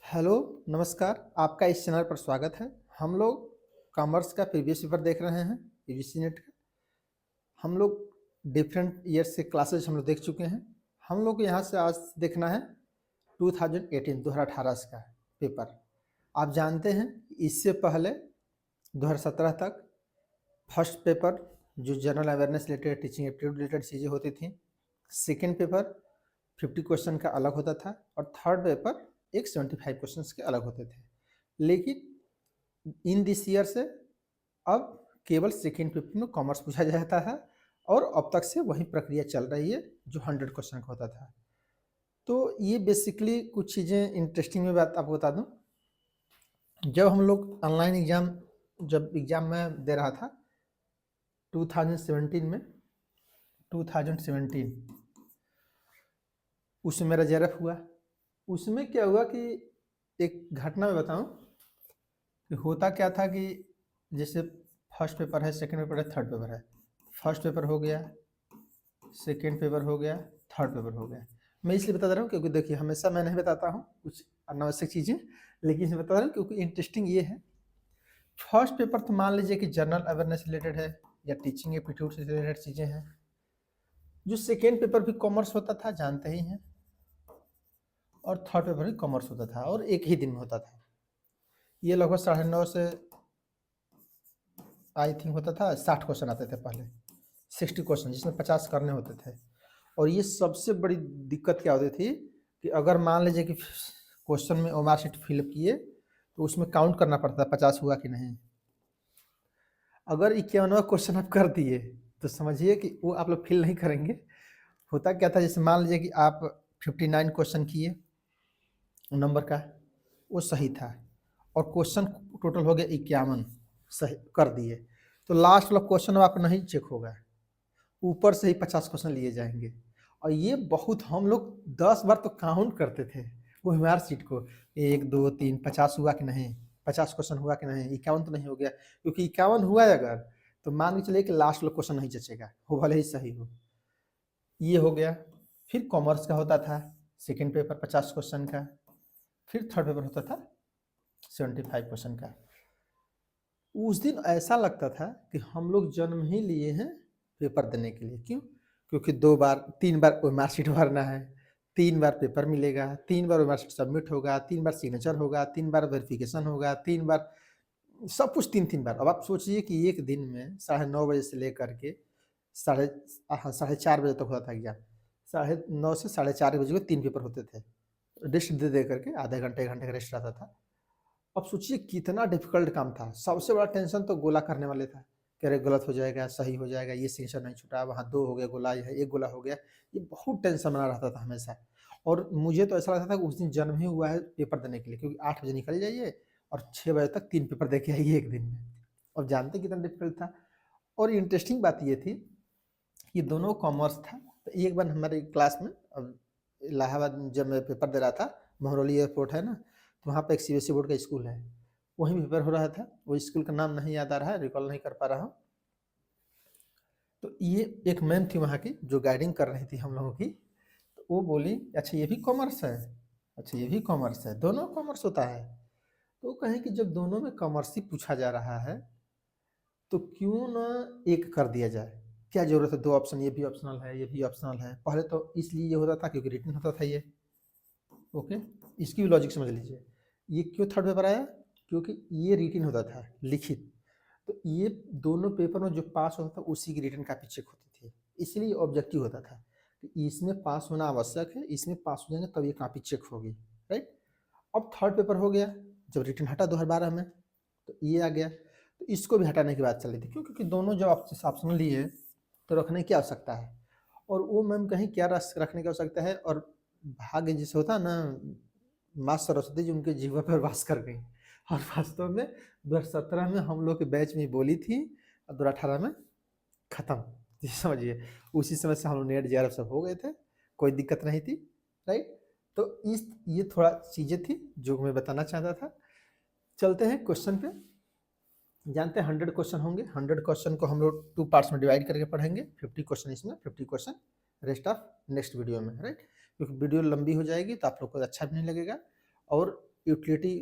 Hello, नमस्कार। आपका इस चैनल पर स्वागत है। हम लोग कॉमर्स का प्रीवियस पेपर देख रहे हैं, यूजीसी नेट का। हम लोग डिफरेंट ईयर्स से क्लासेज हम लोग देख चुके हैं। हम लोग को यहाँ से आज देखना है 2018 का पेपर। आप जानते हैं इससे पहले 2017 तक फर्स्ट पेपर जो general awareness related, teaching aptitude related चीज़ें होती थी। सेकेंड पेपर 50 क्वेश्चन का अलग होता था और थर्ड पेपर एक 75 क्वेश्चंस के अलग होते थे। लेकिन इन दिस ईयर से अब केवल सेकेंड पेपर में कॉमर्स पूछा जाता है और अब तक से वही प्रक्रिया चल रही है जो 100 क्वेश्चन का होता था। तो ये बेसिकली कुछ चीज़ें इंटरेस्टिंग में बात आपको बता दूं। जब हम लोग ऑनलाइन एग्ज़ाम में दे रहा था 2017 में 2017 उसमें मेरा जेआरएफ हुआ। उसमें क्या हुआ कि एक घटना मैं बताऊं कि होता क्या था कि जैसे फर्स्ट पेपर है, सेकंड पेपर है, थर्ड पेपर है। फर्स्ट पेपर हो गया, सेकंड पेपर हो गया, थर्ड पेपर हो गया। मैं इसलिए बता रहा हूँ क्योंकि देखिए हमेशा मैं नहीं बताता हूँ कुछ अनावश्यक चीज़ें, लेकिन इसमें बता रहा हूँ क्योंकि इंटरेस्टिंग ये है। फर्स्ट पेपर तो मान लीजिए कि जनरल अवेयरनेस रिलेटेड है या टीचिंग एप्टीट्यूड से रिलेटेड चीज़ें हैं। जो सेकेंड पेपर भी कॉमर्स होता था जानते ही हैं, और थर्ड पेपर भी कॉमर्स होता था और एक ही दिन में होता था। ये लगभग 9:30 से आई थिंक होता था। 60 क्वेश्चन आते थे पहले, 60 क्वेश्चन जिसमें 50 करने होते थे। और ये सबसे बड़ी दिक्कत क्या होती थी कि अगर मान लीजिए कि क्वेश्चन में ओमार शीट फिलअप किए तो उसमें काउंट करना पड़ता था 50 हुआ कि नहीं। अगर 51वां क्वेश्चन आप कर दिए तो समझिए कि वो आप लोग फिल नहीं करेंगे। होता क्या था, जैसे मान लीजिए कि आप 59 क्वेश्चन किए नंबर का, वो सही था और क्वेश्चन टोटल हो गया 51, सही कर दिए, तो लास्ट वाला क्वेश्चन आपका नहीं चेक होगा, ऊपर से ही 50 क्वेश्चन लिए जाएंगे। और ये बहुत हम लोग 10 बार तो काउंट करते थे वो हमारे सीट को, 1 2 3 50 हुआ कि नहीं, 50 क्वेश्चन हुआ कि नहीं, 51 तो नहीं हो गया। क्योंकि 51 हुआ है अगर, तो मान के चलिए कि लास्ट वाला क्वेश्चन नहीं जचेगा, वो भले ही सही हो। ये हो गया। फिर कॉमर्स का होता था सेकेंड पेपर 50 क्वेश्चन का, फिर थर्ड पेपर होता था 75 क्वेश्चन का। उस दिन ऐसा लगता था कि हम लोग जन्म ही लिए हैं पेपर देने के लिए। क्यों? क्योंकि 2 बार 3 बार कोई मार्कशीट भरना है, 3 बार पेपर मिलेगा, 3 बार वो मार्कशीट सबमिट होगा, 3 बार सिग्नेचर होगा, 3 बार वेरिफिकेशन होगा, 3 बार सब कुछ, 3-3 बार। अब आप सोचिए कि एक दिन में 9:30 बजे से लेकर के साढ़े साढ़े 4 बजे तक होता था एग्जाम। 9:30 से साढ़े 4 बजे को 3 पेपर होते थे, रेस्ट दे दे करके आधे घंटे 1 घंटे का रेस्ट रहता था। अब सोचिए कितना डिफिकल्ट काम था। सबसे बड़ा टेंशन तो गोला करने वाले था कि अरे गलत हो जाएगा, सही हो जाएगा, ये सिग्नेचर नहीं छूटा, वहाँ 2 हो गया गोला, यह 1 गोला हो गया। ये बहुत टेंशन बना रहता था हमेशा। और मुझे तो ऐसा लगता था कि उस दिन जन्म ही हुआ है पेपर देने के लिए, क्योंकि 8 बजे निकल जाइए और 6 बजे तक 3 पेपर दे के आइए एक दिन में। अब जानते कितना डिफिकल्ट था। और इंटरेस्टिंग बात ये थी कि दोनों कॉमर्स था। तो एक बार हमारे क्लास में, अब इलाहाबाद जब मैं पेपर दे रहा था, महरौली एयरपोर्ट है ना, तो वहाँ पे एक सीबीएसई बोर्ड का स्कूल है, वहीं पेपर हो रहा था। वो स्कूल का नाम नहीं याद आ रहा है, रिकॉल नहीं कर पा रहा हूँ। तो ये एक मैम थी वहाँ की जो गाइडिंग कर रही थी हम लोगों की। तो वो बोली, अच्छा ये भी कॉमर्स है, अच्छा ये भी कॉमर्स है, दोनों कॉमर्स होता है। तो कहें कि जब दोनों में कॉमर्स ही पूछा जा रहा है तो क्यों ना एक कर दिया जाए। क्या जरूरत है 2 ऑप्शन, ये भी ऑप्शनल है, ये भी ऑप्शनल है। पहले तो इसलिए ये होता था क्योंकि रिटन होता था ये। ओके, इसकी भी लॉजिक समझ लीजिए। ये क्यों थर्ड पेपर आया? क्योंकि ये रिटन होता था, लिखित। तो ये दोनों पेपर में जो पास होता था उसी की रिटन कॉपी चेक होती थी, इसलिए ऑब्जेक्टिव होता था कि इसमें पास होना आवश्यक है, इसमें पास हो जाएंगे तब ये कॉपी चेक होगी, राइट। अब थर्ड पेपर हो गया, जब रिटन हटा 2012 में, तो ये आ गया। तो इसको भी हटाने की बात चल रही थी। क्यों? क्योंकि दोनों जब ऑप्शन लिए तो रखने की आवश्यकता है। और वो मैम कहीं क्या रखने की आवश्यकता है, और भाग्य जैसे होता है ना, माँ सरस्वती जी उनके जीवा पर वास कर गई। और वास्तव में 2017 में हम लोग के बैच में बोली थी और 2018 में खत्म। ये समझिए उसी समय से हम लोग नेट जेआरएफ सब हो गए थे, कोई दिक्कत नहीं थी, राइट। तो इस ये थोड़ा चीज़ें थी जो मैं बताना चाहता था। चलते हैं क्वेश्चन पे। जानते हैं 100 क्वेश्चन होंगे। 100 क्वेश्चन को हम लोग 2 पार्ट्स में डिवाइड करके पढ़ेंगे। 50 क्वेश्चन इसमें, 50 question rest of next video में, राइट। क्योंकि वीडियो लंबी हो जाएगी तो आप लोग को अच्छा भी नहीं लगेगा। और यूटिलिटी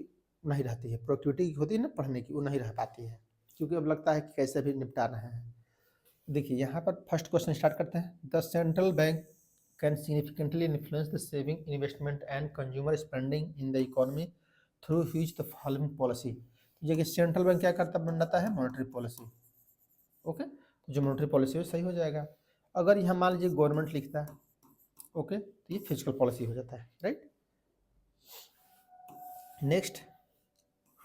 नहीं रहती है, प्रोडक्टिविटी होती है ना पढ़ने की, वो नहीं रह पाती है, क्योंकि अब लगता है कि कैसे भी निपटा रहे हैं। देखिए यहाँ पर फर्स्ट क्वेश्चन स्टार्ट करते हैं। The central bank can significantly influence the saving, investment and consumer spending in the economy through which the following policy. देखिए सेंट्रल बैंक क्या करता बनाता है, मॉनेटरी पॉलिसी। ओके, तो जो मॉनेटरी पॉलिसी है सही हो जाएगा। अगर यहाँ मान लीजिए गवर्नमेंट लिखता है, ओके, तो ये फिजिकल पॉलिसी हो जाता है, right. Next,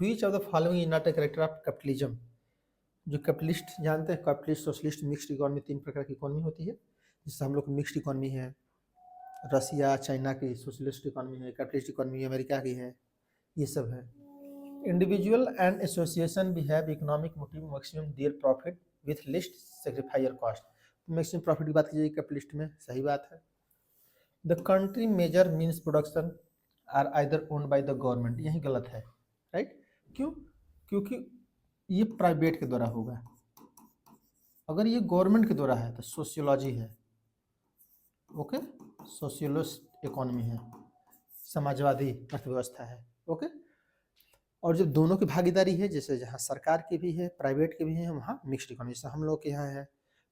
which of the following is not a character of capitalism. जो कैपिटलिस्ट जानते हैं, कैपिटलिस्ट, सोशलिस्ट, मिक्स्ड इकोनॉमी, 3 प्रकार की इकोनॉमी होती है, जिससे हम लोग मिक्स्ड इकोनॉमी है, रसिया चाइना की सोशलिस्ट इकोनॉमी है, कैपिटलिस्ट इकोनॉमी अमेरिका की है, ये सब है। इंडिविजुअल एंड एसोसिएशन भी have economic motive maximum their profit with least sacrifice cost. Maximum profit की बात कीजिए कैपिटलिस्ट में, सही बात है। The country major means production are either owned by the government, यही गलत है, राइट। क्यों? क्योंकि ये प्राइवेट के द्वारा होगा। अगर ये गवर्नमेंट के द्वारा है तो सोशियोलॉजी है, ओके, सोशियोलिस्ट इकोनॉमी है, समाजवादी अर्थव्यवस्था है, ओके। और जब दोनों की भागीदारी है, जैसे जहाँ सरकार की भी है प्राइवेट के भी है, वहाँ मिक्स्ड इकोनॉमी, जैसे हम लोग के यहाँ है,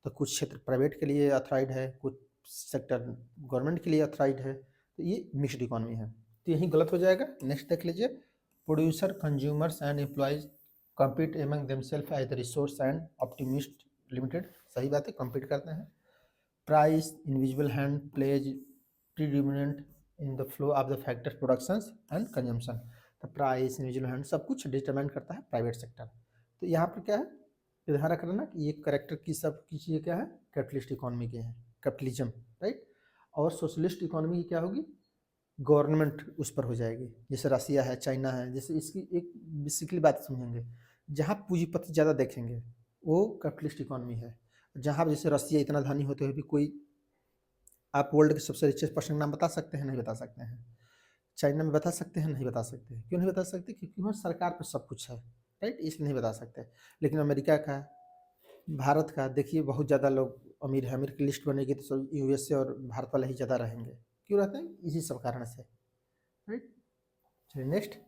तो कुछ क्षेत्र प्राइवेट के लिए अथॉराइड है, कुछ सेक्टर गवर्नमेंट के लिए अथॉराइड है, तो ये मिक्स्ड इकोनॉमी है, तो यही गलत हो जाएगा। नेक्स्ट देख लीजिए, producer, consumers and employees compete among themselves as the resource and optimist limited, सही बात है, compete करते हैं। Price, individual hand plays predominant in the flow of the factors productions and consumption। तो प्राइस, इंडिविजुअल हैंड सब कुछ determine करता है प्राइवेट सेक्टर। तो यहाँ पर क्या है, ध्यान रखना ना कि ये करेक्टर की सब की चीज़ें क्या है, कैपिटलिस्ट इकोनॉमी के हैं, कैपिटलिज्म, राइट। और सोशलिस्ट इकोनॉमी की क्या होगी, गवर्नमेंट उस पर हो जाएगी, जैसे रसिया है, चाइना है। जैसे इसकी एक बेसिकली बात समझेंगे, जहाँ पूंजीपति ज़्यादा देखेंगे वो कैपिटलिस्ट इकोनॉमी है। जहाँ जैसे रसिया इतना धनी होते हुए भी कोई, आप वर्ल्ड के सबसे रिचेस्ट पर्सन नाम बता सकते हैं, नहीं बता सकते हैं। चाइना में बता सकते हैं, नहीं बता सकते। क्यों नहीं बता सकते? क्योंकि वहाँ सरकार पर सब कुछ है, राइट, इसलिए नहीं बता सकते। लेकिन अमेरिका का, भारत का देखिए बहुत ज़्यादा लोग अमीर है, अमीर की लिस्ट बनेगी तो सब यूएसए और भारत वाले ही ज़्यादा रहेंगे। क्यों रहते हैं? इसी सब कारण से, राइट। चलिए next,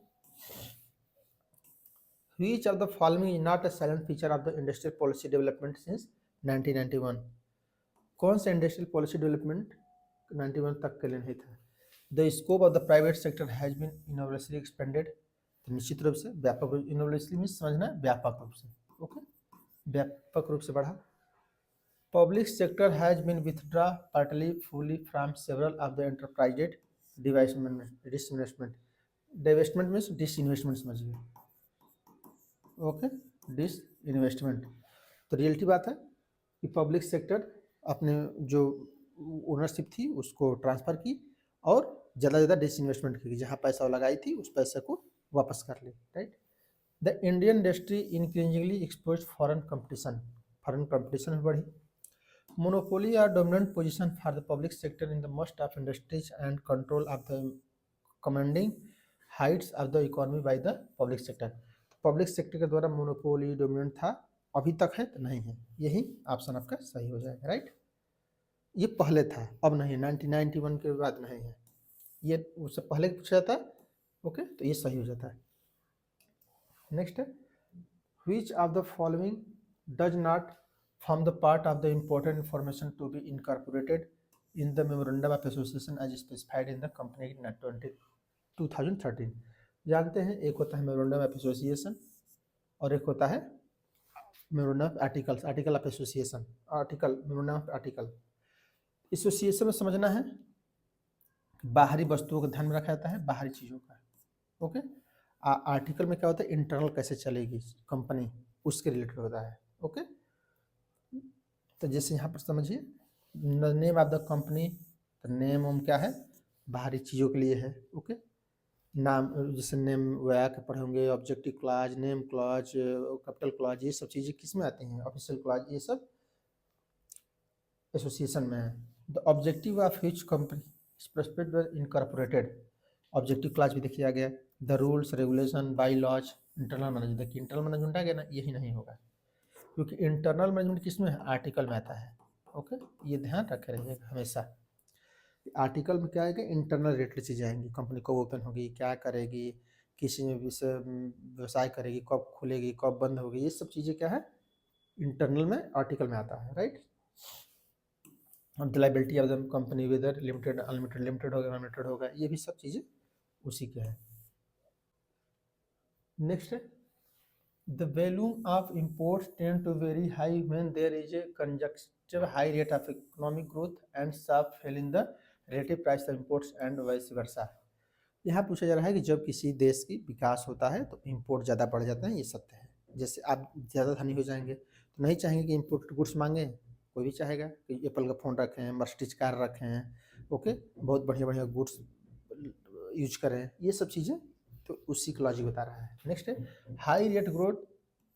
Which of the following is not a silent feature of the industrial policy development since 1991? कौन सा इंडस्ट्रियल पॉलिसी डेवलपमेंट 91 तक के लिए नहीं था? The scope of the private sector has been innovationally expanded, तो निश्चित रूप से व्यापक रूप, इनोवेशनली मीन्स समझना है व्यापक रूप से, ओके, व्यापक रूप से बढ़ा। Public sector has been withdraw partly fully from several of the enterprises disinvestment, divestment means disinvestment समझिए, ओके, डिस इन्वेस्टमेंट। तो रियलिटी बात है कि पब्लिक सेक्टर अपने जो ओनरशिप थी उसको ट्रांसफ़र की और ज़्यादा से ज़्यादा डिस इन्वेस्टमेंट की, जहाँ पैसा लगाई थी उस पैसे को वापस कर ली, right. The Indian industry increasingly expose foreign competition में बढ़ी। Monopoly or dominant position for the public sector in the most of industries and control of the commanding heights of the economy by the public sector. Public sector के द्वारा monopoly dominant था, अभी तक है तो नहीं है, यही ऑप्शन आपका सही हो जाएगा, राइट। ये पहले था, अब नहीं है, 1991 के बाद नहीं है, ये उससे पहले पूछा जाता है, ओके, तो ये सही हो जाता है। नेक्स्ट है, which of the following does not form the part of the important information to be incorporated in the memorandum of association as specified in the company 2013। जानते हैं, एक होता है मेमोरेंडम ऑफ एसोसिएशन और एक होता है memorandum of articles, article of association, article, memorandum of article. Association में समझना है बाहरी वस्तुओं का ध्यान में रखा जाता है, बाहरी चीज़ों का, ओके। आर्टिकल में क्या होता है, इंटरनल कैसे चलेगी कंपनी, उसके रिलेटेड होता है, ओके। तो जैसे यहाँ पर समझिए, नेम ऑफ द कंपनी, तो नेम क्या है, बाहरी चीज़ों के लिए है, ओके। नाम, जैसे नेम वया के पढ़े होंगे, objective clause, name clause, capital clause, ये सब चीज़ें किस में आती हैं, ऑफिशियल क्लॉज, ये सब एसोसिएशन में है। The objective of which company incorporated, objective clause भी देखिए आ गया। The rules, regulation, bye laws, internal management, देखिए इंटरनल मैनेजमेंट आ गया ना, यही नहीं होगा, क्योंकि इंटरनल मैनेजमेंट किस में है, आर्टिकल में आता है, ओके, ये ध्यान रखे रहिएगा हमेशा। आर्टिकल में क्या आएगा, इंटरनल रिलेटेड चीज़ें आएंगी, कंपनी को ओपन होगी, क्या करेगी, किसी में भी से व्यवसाय करेगी, कब खुलेगी, कब बंद होगी, ये सब चीज़ें क्या है इंटरनल में आर्टिकल में आता है, right. The liability of the company weather limited unlimited, limited होगा अनलिमिटेड होगा, ये भी सब चीज़ें उसी के हैं। नेक्स्ट है the volume of imports tend to very high when there is a conjunctive high rate of economic growth and sharp fall in the relative price of imports and vice versa. यहाँ पूछा जा रहा है कि जब किसी देश की विकास होता है तो इम्पोर्ट ज़्यादा बढ़ जाते हैं, ये सत्य है। जैसे आप ज़्यादा धनी हो जाएंगे तो नहीं चाहेंगे कि इम्पोर्ट गुड्स मांगे, कोई भी चाहेगा कि एप्पल का फ़ोन रखें, मर्सिडीज कार रखें, ओके, बहुत बढ़िया बढ़िया गुड्स यूज करें, ये सब चीज़ें तो उसी का लॉजिक बता रहा है। नेक्स्ट है high rate growth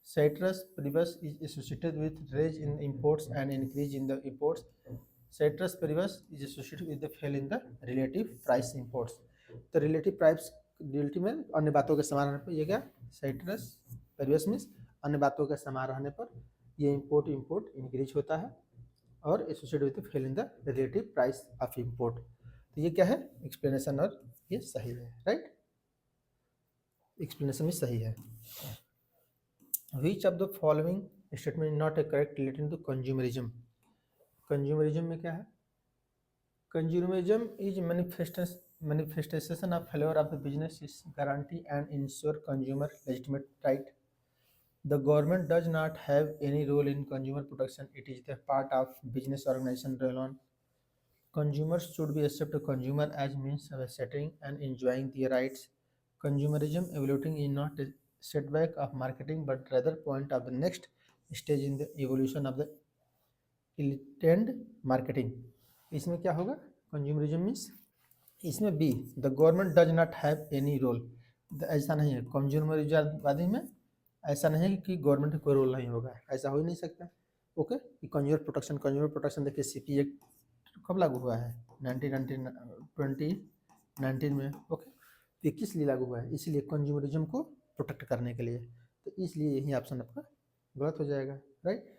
ceteris paribus is associated with rise in imports and increase in the imports. Ceteris paribus is associated with the fall in the relative price imports. तो relative price रिलेटिव में अन्य बातों के समान रहने पर ये क्या ceteris paribus मीन्स अन्य बातों के समान रहने पर ये इम्पोर्ट इंक्रीज होता है और associated with fail in the relative price of import. तो ये क्या है एक्सप्लेनेशन और ये सही है, राइट, एक्सप्लेनेशन भी सही है। Which of the following statement is not a correct relating to consumerism? Consumerism में क्या है? Consumerism is manifestation of failure of the business is guarantee and ensure consumer legitimate right. The government does not have any role in consumer protection. It is the part of business organization alone. Consumers should be accept a consumer as means of asserting and enjoying their rights. Consumerism evaluating is not a setback of marketing but rather point of the next stage in the evolution of the intent marketing. इसमें क्या होगा consumerism means इसमें be the government does not have any role, ऐसा नहीं है कंज्यूमरिज्मवादी में, ऐसा नहीं है कि गवर्नमेंट का कोई रोल नहीं होगा, ऐसा हो ही नहीं सकता। ओके, कंज्यूमर प्रोटेक्शन देखिए सीपी एक्ट कब लागू हुआ है 2019 में, ओके, ये किस लिए लागू हुआ है, इसलिए कंज्यूमरिज्म को प्रोटेक्ट करने के लिए, तो इसलिए यही ऑप्शन आपका गलत हो जाएगा, राइट।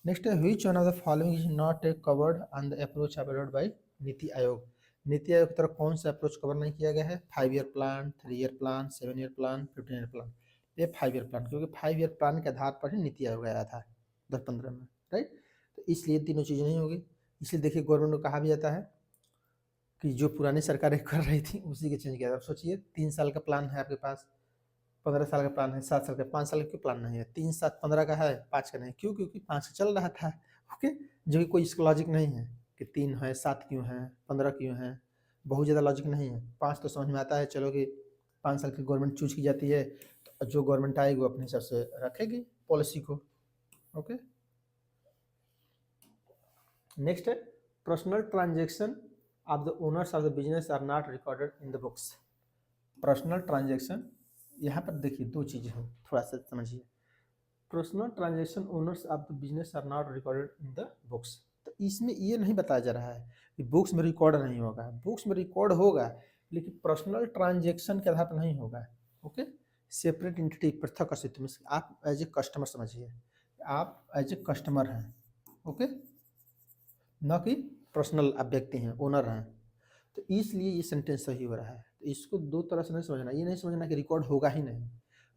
नेक्स्ट है which one of the following is not A covered on the approach adopted by NITI Aayog. NITI Aayog की तरफ कौन सा अप्रोच कवर नहीं किया गया है? 5 year plan, 3 year plan, 7 year plan, 15 year plan. ये 5 ईयर प्लान, क्योंकि 5 ईयर प्लान के आधार पर ही नीति आयोग आया था 2015 में, राइट, तो इसलिए तीनों चीज़ें नहीं होगी। इसलिए देखिए गवर्नमेंट को कहा भी जाता है कि जो पुरानी सरकारें कर रही थी उसी के चेंज किया था। सोचिए 3 साल का प्लान है आपके पास, 15 साल का प्लान है, 7 साल का, 5 साल का क्यों प्लान नहीं है? 3, 7, 15 का है, 5 का नहीं, क्यों? क्योंकि 5 का चल रहा था, ओके, जो कि कोई इसका लॉजिक नहीं है कि 3 है, 7 क्यों है, 15 क्यों है, बहुत ज़्यादा लॉजिक नहीं है। 5 तो समझ में आता है, चलो कि 5 साल की गवर्नमेंट चूज की जाती है, तो जो गवर्नमेंट आएगी वो अपने हिसाब से रखेगी पॉलिसी को, ओके। नेक्स्ट है personal transaction of the owners of the business are not recorded in the books. Personal transaction, यहाँ पर देखिए दो चीज़ें हैं, थोड़ा सा समझिए। Personal transaction owners of the business are not recorded in the books, तो इसमें ये नहीं बताया जा रहा है कि बुक्स में रिकॉर्ड नहीं होगा, बुक्स में रिकॉर्ड होगा लेकिन पर्सनल ट्रांजेक्शन के आधार पर नहीं होगा, ओके। सेपरेट एंटिटी, पृथक अस्तित्व में आप एज ए कस्टमर समझिए, आप एज ए कस्टमर हैं, ओके, न कि पर्सनल आप व्यक्ति हैं, ओनर हैं, तो इसलिए ये सेंटेंस सही हो रहा है। तो इसको दो तरह से नहीं समझना, ये नहीं समझना कि रिकॉर्ड होगा ही नहीं,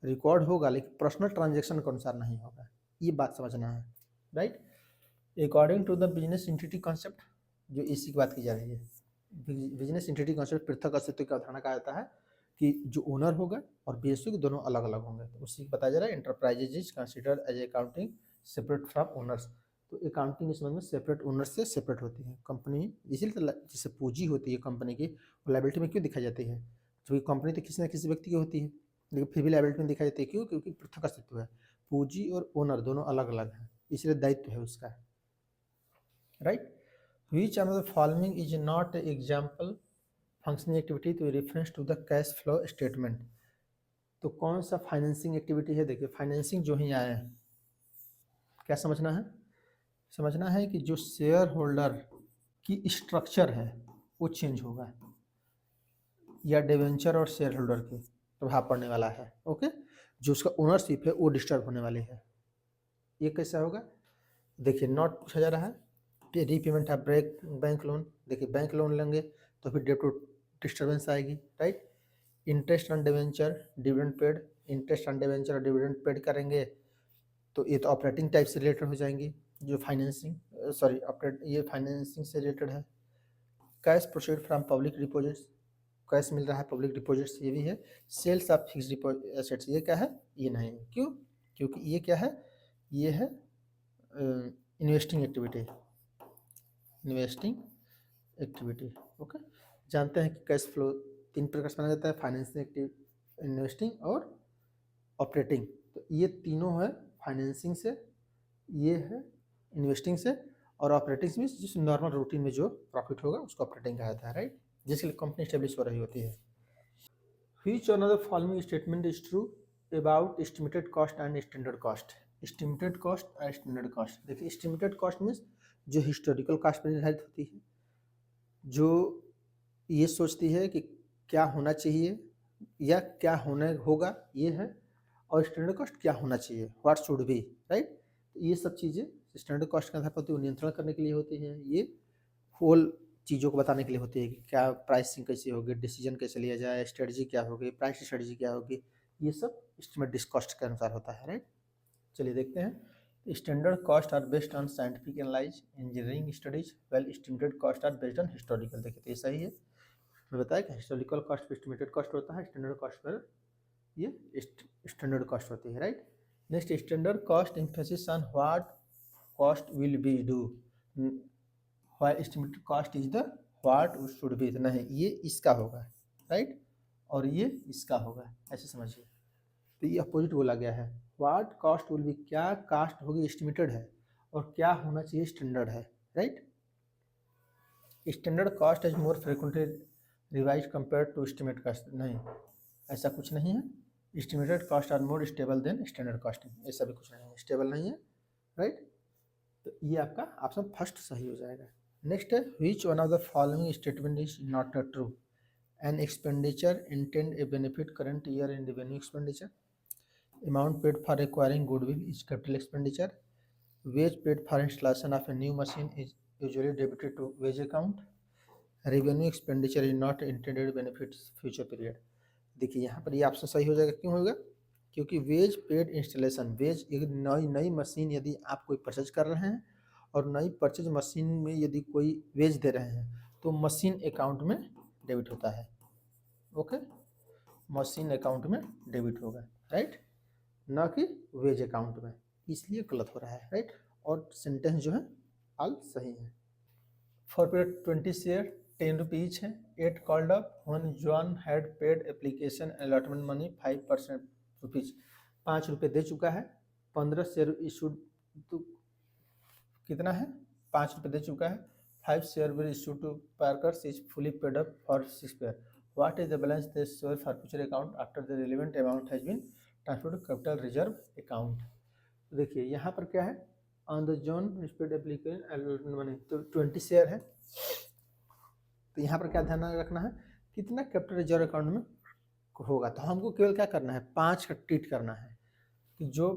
रिकॉर्ड होगा लेकिन पर्सनल ट्रांजैक्शन के अनुसार नहीं होगा, ये बात समझना है, right. According to the business entity concept, जो इसी की बात की जा रही है, बिजनेस एंटिटी कॉन्सेप्ट पृथक अस्तित्व की अवधारणा कहा जाता है कि जो ओनर होगा और बीएसयू दोनों अलग अलग होंगे, तो उसी बताया जा रहा है enterprises is considered as accounting separate from owners. तो अकाउंटिंग इस में सेपरेट ओनर से सेपरेट होती है कंपनी, इसीलिए तो जैसे पूंजी होती है कंपनी की, वो लायबिलिटी में क्यों दिखाई जाती है? क्योंकि कंपनी तो किसी न किसी व्यक्ति की होती है, लेकिन फिर भी लायबिलिटी में दिखाई जाती है, क्यों? क्योंकि पृथक अस्तित्व है, पूंजी और ओनर दोनों अलग अलग हैं, इसलिए दायित्व है उसका, right. Which of the following is not example functioning activity to reference to the cash flow statement. तो कौन सा फाइनेंसिंग एक्टिविटी है? देखिए फाइनेंसिंग जो ही आए हैं, क्या समझना है? समझना है कि जो शेयर होल्डर की स्ट्रक्चर है वो चेंज होगा, या डिवेंचर और शेयर होल्डर के प्रभाव पड़ने वाला है, ओके, जो उसका ओनरशिप है वो डिस्टर्ब होने वाली है। ये कैसा होगा? देखिए नॉट पूछा जा रहा है, रीपेमेंट ऑफ बैंक लोन, देखिए बैंक लोन लेंगे तो फिर डेट डिस्टर्बेंस आएगी, right. Interest on debenture, dividend paid, interest on debenture और डिविडेंड पेड करेंगे तो ये तो ऑपरेटिंग टाइप से रिलेटेड हो जाएंगी, जो फाइनेंसिंग सॉरी ऑपरेट ये फाइनेंसिंग से रिलेटेड है। Cash proceed from public deposits, cash मिल रहा है पब्लिक डिपॉजिट्स, ये भी है। सेल्स ऑफ फिक्स एसेट्स, ये क्या है, ये नहीं है, क्यों, क्योंकि ये क्या है, ये है investing activity, investing activity. Okay, जानते हैं कि कैश फ्लो 3 प्रकार से माना जाता है, फाइनेंसिंग एक्टिव, इन्वेस्टिंग और ऑपरेटिंग। तो ये तीनों है फाइनेंसिंग से, ये है इन्वेस्टिंग से, और ऑपरेटिंग में जिस नॉर्मल रूटीन में जो प्रॉफिट होगा उसको ऑपरेटिंग कहा जाता है, राइट, जिसके लिए कंपनी स्टेब्लिश हो रही होती है। Which one of the following statement is true about estimated cost and standard cost. Estimated cost और स्टैंडर्ड कॉस्ट, देखिए एस्टिमेटेड कॉस्ट मीन्स जो हिस्टोरिकल कॉस्ट पर निर्धारित होती है, जो ये सोचती है कि क्या होना चाहिए या क्या होने होगा, ये है। और स्टैंडर्ड कॉस्ट क्या होना चाहिए, व्हाट शुड बी, राइट। ये सब चीज़ें स्टैंडर्ड कॉस्ट के आधार पर तो नियंत्रण करने के लिए होती हैं, ये होल चीज़ों को बताने के लिए होती है कि क्या प्राइसिंग कैसे होगी, डिसीजन कैसे लिया जाए, स्ट्रेटजी क्या होगी, प्राइस स्ट्रेटजी क्या होगी, ये सब एस्टिमेटेड कॉस्ट के अनुसार होता है, राइट। चलिए देखते हैं। Standard cost are based on scientific analyse engineering studies, well estimated cost are based on historical. देखिए तो ये सही है, मैं बताया कि हिस्टोरिकल कॉस्ट पर एस्टिमेटेड कॉस्ट होता है, स्टैंडर्ड कॉस्ट पर ये स्टैंडर्ड कॉस्ट होती है, right. Next, standard cost emphasis on what cost will B do, while estimated cost is the what should be, नहीं ये इसका होगा, राइट, और ये इसका होगा, ऐसे समझिए। तो ये अपोजिट बोला गया है, व्हाट कॉस्ट विल बी, क्या कास्ट होगी एस्टिमेटेड है, और क्या होना चाहिए स्टैंडर्ड है, right. Standard cost is more frequently revise compare to estimate cost, नहीं ऐसा कुछ नहीं है। Estimated cost are more stable than standard costing, ऐसा भी कुछ नहीं है, स्टेबल नहीं है, राइट। तो ये आपका ऑप्शन फर्स्ट सही हो जाएगा। नेक्स्ट है, which one of the following statement is not true, an expenditure intend a benefit current year in revenue expenditure, amount paid for acquiring goodwill is capital expenditure, wage paid for installation of a new machine is usually debited to wage account, revenue expenditure is not intended benefit future period. देखिए यहाँ पर ये option सही हो जाएगा, क्यों होगा, क्योंकि वेज पेड इंस्टॉलेशन, वेज एक नई मशीन यदि आप कोई परचेज कर रहे हैं और नई परचेज मशीन में यदि कोई वेज दे रहे हैं तो मशीन अकाउंट में डेबिट होता है, ओके, मशीन अकाउंट में डेबिट होगा, राइट, ना कि वेज अकाउंट में, इसलिए गलत हो रहा है, राइट। और सेंटेंस जो है ऑल सही है। फॉर पीरियड 20 शेयर 10 रुपीज है, 8 called up one John had paid application allotment money 5% rupees, 5 रुपये दे चुका है, 15 शेयर इशूड, तो कितना है, 5 रुपये दे चुका है, 5 share will issue to Parkers is fully paid up for 6 pair, what is the balance the share for future account after the relevant amount has been transferred to capital reserve account. देखिए यहाँ पर क्या है, on the zone paid application allotment money, तो 20 share है, तो यहाँ पर क्या ध्यान रखना है, कितना कैपिटल रिजर्व अकाउंट में होगा, तो हमको केवल क्या करना है, 5 का ट्रीट करना है, कि जो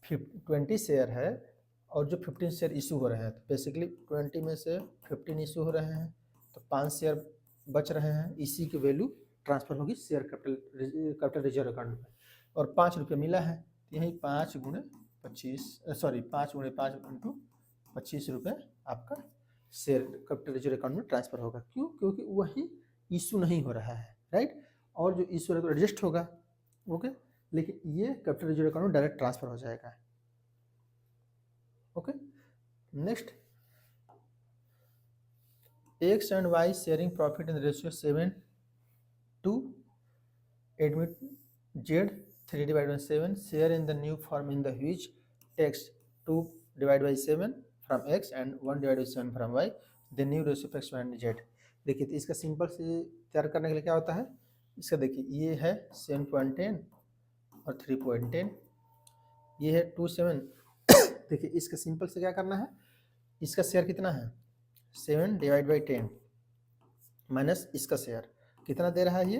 20 शेयर है और जो 15 शेयर इशू हो रहे हैं, तो बेसिकली 20 में से 15 इशू हो रहे हैं, तो 5 शेयर बच रहे हैं, इसी की वैल्यू ट्रांसफर होगी शेयर कैपिटल रिजर्व अकाउंट में, और 5 रुपये मिला है, तो यही 5 गुणे 25 सॉरी 5 गुणे 5 इंटू 25 रुपये आपका शेयर कैपिटल रिजर्व अकाउंट में ट्रांसफर होगा, क्यों, क्योंकि वही इशू नहीं हो रहा है, राइट, और जो इशू है तो एडजस्ट होगा, ओके, लेकिन ये कैपिटल रिजर्व अकाउंट में डायरेक्ट ट्रांसफर हो जाएगा, okay. Next, X and Y sharing profit in ratio 7 to admit Z 3/7 share in the new firm in the which x 2/7 from x and 1/7 from y, the new ratio of x and z। देखिए तो इसका simple से तैयार करने के लिए क्या होता है, इसका देखिए ये है 7.10 और 3.10, ये है 27 देखिए इसका सिंपल से क्या करना है, इसका शेयर कितना है 7/10 माइनस इसका शेयर कितना दे रहा है ये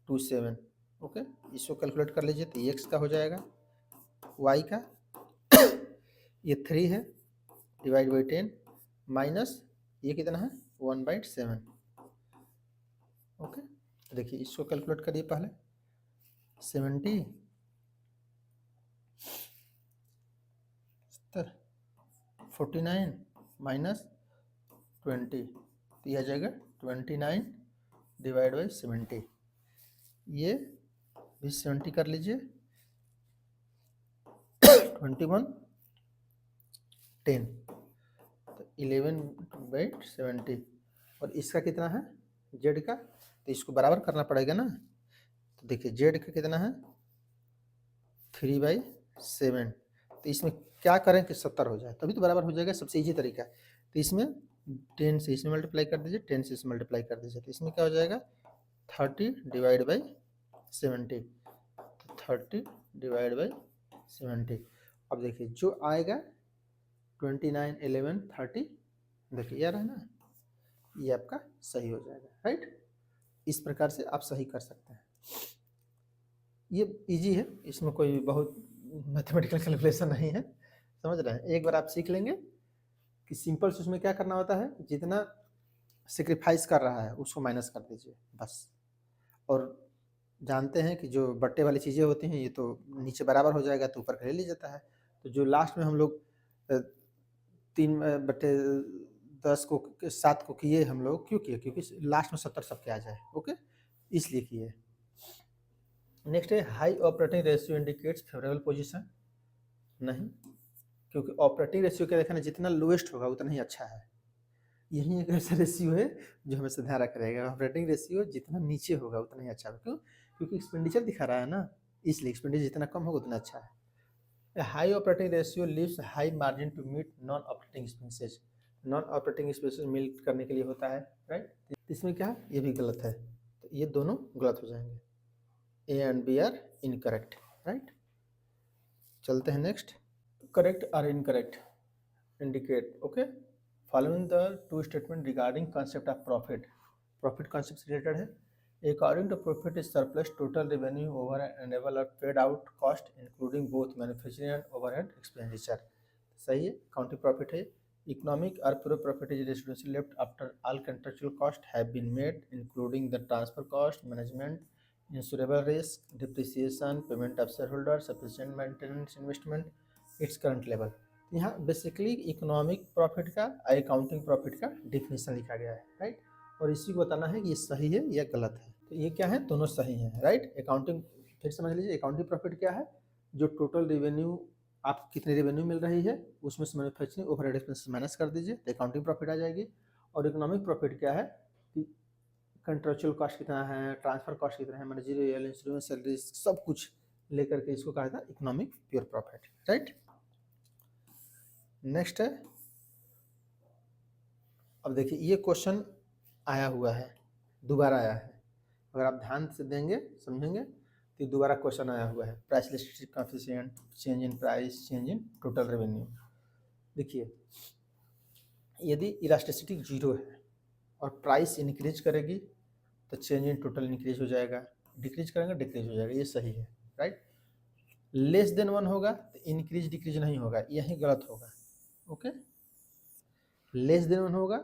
27, ओके, इसको कैलकुलेट कर लीजिए, तो एक्स का हो जाएगा, वाई का ये 3 है /10 माइनस ये कितना है 1/7, ओके, देखिए इसको कैलकुलेट करिए पहले, 70 49 माइनस 20, तो यह आ जाएगा 29 डिवाइड बाई 70, ये भी 70 कर लीजिए, 21 10, तो 11/70, और इसका कितना है जेड का, तो इसको बराबर करना पड़ेगा ना। तो देखिए जेड का कितना है 3/7, तो इसमें क्या करें कि 70 हो जाए, तभी तो बराबर हो जाएगा, सबसे इजी तरीका है। तो इसमें 10 से इसमें मल्टीप्लाई कर दीजिए, 10 से इसमें मल्टीप्लाई कर दीजिए, तो इसमें क्या हो जाएगा 30 डिवाइड बाई 70, तो 30 डिवाइड बाई 70। अब देखिए जो आएगा 29 11 30, देखिए यार है ना, ये आपका सही हो जाएगा, राइट। इस प्रकार से आप सही कर सकते हैं, ये इजी है, इसमें कोई बहुत मैथमेटिकल कैलकुलेशन नहीं है, समझ रहे हैं। एक बार आप सीख लेंगे कि सिंपल से उसमें क्या करना होता है, जितना सेक्रीफाइस कर रहा है उसको माइनस कर दीजिए बस। और जानते हैं कि जो बट्टे वाली चीज़ें होती हैं ये तो नीचे बराबर हो जाएगा तो ऊपर का ले लिया जाता है, तो जो लास्ट में हम लोग 3/10 को 7 को किए हम लोग, क्यों किए, क्योंकि लास्ट में 70 सबके आ जाए, ओके, इसलिए किए। नेक्स्ट है high operating ratio indicates favourable position, नहीं, क्योंकि ऑपरेटिंग रेशियो क्या देखना, जितना लोएस्ट होगा उतना ही अच्छा है। यही एक ऐसा रेशियो है जो हमें ध्यान रख रहेगा, ऑपरेटिंग रेशियो जितना नीचे होगा उतना ही अच्छा है, क्यों, क्योंकि एक्सपेंडिचर दिखा रहा है ना, इसलिए एक्सपेंडिचर जितना कम होगा उतना अच्छा है। High operating ratio leaves high margin to meet non operating expenses, non operating expenses meet करने के लिए होता है, राइट। इसमें क्या है, ये भी गलत है, तो ये दोनों गलत हो जाएंगे, A and B are incorrect, right. चलते हैं नेक्स्ट, करेक्ट और incorrect indicate, okay, following the two statement regarding concept of profit, profit concept से रिलेटेड है। According to profit is surplus total revenue over enable और paid out cost including both manufacturing and overhead expenditure, सही है, counting profit है। Economic और pure profit is residual left after all contractual cost have been made including the transfer cost, management, insurable risk, depreciation, payment of share holder, sufficient maintenance investment, its current level. यहाँ basically economic profit का और accounting profit का definition लिखा गया है, right, और इसी को बताना है कि ये सही है या गलत है। तो ये क्या है, दोनों सही हैं, राइट। अकाउंटिंग फिर समझ लीजिए, अकाउंटिंग प्रॉफिट क्या है, जो टोटल रेवेन्यू, आप कितनी रेवेन्यू मिल रही है उसमें से मैन्युफैक्चरिंग ओवरहेड एक्सपेंसेस माइनस कर दीजिए तो अकाउंटिंग प्रॉफिट आ जाएगी। और इकोनॉमिक प्रॉफिट क्या है कि कंट्रेक्चुअल कॉस्ट कितना है, ट्रांसफर कॉस्ट कितना है, मैनेजरियल, इंश्योरेंस, सैलरी, सब कुछ लेकर के इसको कहा था economic pure profit, right. Next है, अब देखिए ये क्वेश्चन आया हुआ है, दोबारा आया है, अगर आप ध्यान से देंगे समझेंगे तो दोबारा क्वेश्चन आया हुआ है, price elasticity coefficient, change in price, change in total revenue. देखिए यदि इलास्टिसिटी 0 है और प्राइस इंक्रीज करेगी तो चेंज इन टोटल इंक्रीज हो जाएगा, डिक्रीज करेंगे डिक्रीज हो जाएगा, ये सही है, राइट। लेस देन 1 होगा तो इंक्रीज डिक्रीज नहीं होगा, यही गलत होगा, ओके। लेस देन 1 होगा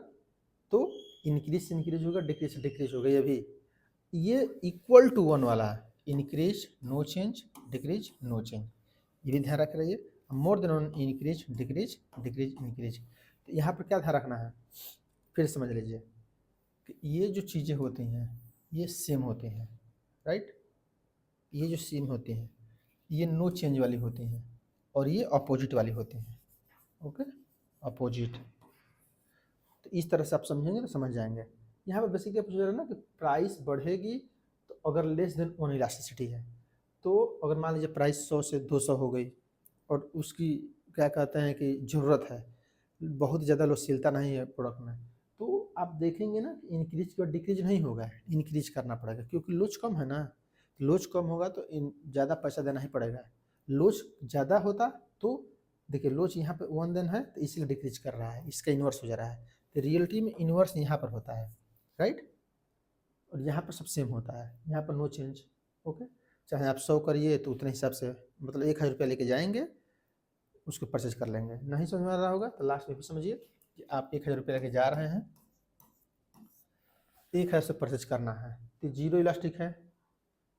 तो इंक्रीज से इंक्रीज होगा, डिक्रीज से डिक्रीज होगा, ये भी। ये इक्वल टू 1 वाला increase no change, decrease no change, ये भी ध्यान रख रहिए। More than 1 increase decrease decrease increase, तो यहाँ पर क्या ध्यान रखना है, फिर समझ लीजिए कि ये जो चीज़ें होती हैं ये सेम होती हैं, राइट। ये जो सेम होती हैं ये नो चेंज वाली होती हैं और ये अपोजिट वाली होती हैं, ओके, अपोजिट। तो इस तरह से आप समझेंगे तो समझ जाएंगे। यहाँ पर बेसिक क्या पूछा जा रहा है ना कि प्राइस बढ़ेगी तो अगर लेस देन 1 इलास्टिसिटी है, तो अगर मान लीजिए प्राइस 100 से 200 हो गई और उसकी क्या कहते हैं कि ज़रूरत है, बहुत ज़्यादा लोचशीलता नहीं है प्रोडक्ट में, तो आप देखेंगे ना कि इंक्रीज और डिक्रीज नहीं होगा, इंक्रीज करना पड़ेगा, क्योंकि लोच कम है ना, लोच कम होगा तो ज़्यादा पैसा देना ही पड़ेगा। लोच ज़्यादा होता तो देखिए लोच यहाँ पे 1 देन है तो इसलिए डिक्रीज कर रहा है, इसका इन्वर्स हो जा रहा है, तो रियलिटी में इन्वर्स यहाँ पर होता है, राइट। और यहाँ पर सब सेम होता है, यहाँ पर नो चेंज, ओके। चाहे आप 100 करिए तो उतने हिसाब से मतलब 1000 रुपया लेके जाएंगे, उसको परचेज कर लेंगे। नहीं समझ में आ रहा होगा तो लास्ट में भी समझिए कि आप 1000 रुपया लेके जा रहे हैं, 1000 से परचेज करना है, तो जीरो इलास्टिक है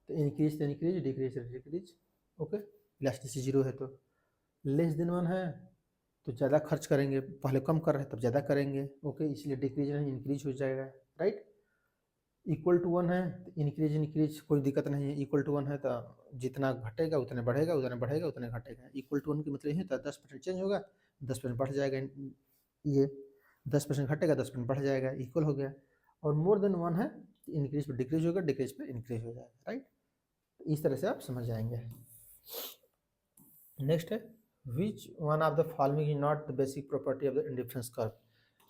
तो इंक्रीज तो इंक्रीज, डिक्रीज तो डिक्रीज। ओके, इलास्टिसिटी जीरो है तो लेस देन 1 है तो ज़्यादा खर्च करेंगे, पहले कम कर रहे हैं तब ज़्यादा करेंगे। ओके, इसलिए डिक्रीज नहीं इंक्रीज हो जाएगा, राइट। इक्वल टू 1 है तो इंक्रीज इंक्रीज कोई दिक्कत नहीं है, इक्वल टू 1 है तो जितना घटेगा उतने बढ़ेगा, उतने बढ़ेगा उतने घटेगा। इक्वल टू 1 की मतलब ये होता है 10% चेंज होगा 10% बढ़ जाएगा, ये 10% घटेगा 10% बढ़ जाएगा, इक्वल हो गया। और मोर देन 1 है तो इंक्रीज पर डिक्रीज होगा, डिक्रीज पर इंक्रीज हो जाएगा, राइट। इस तरह से आप समझ जाएंगे। नेक्स्ट है which one of the following is not the basic property of the indifference curve.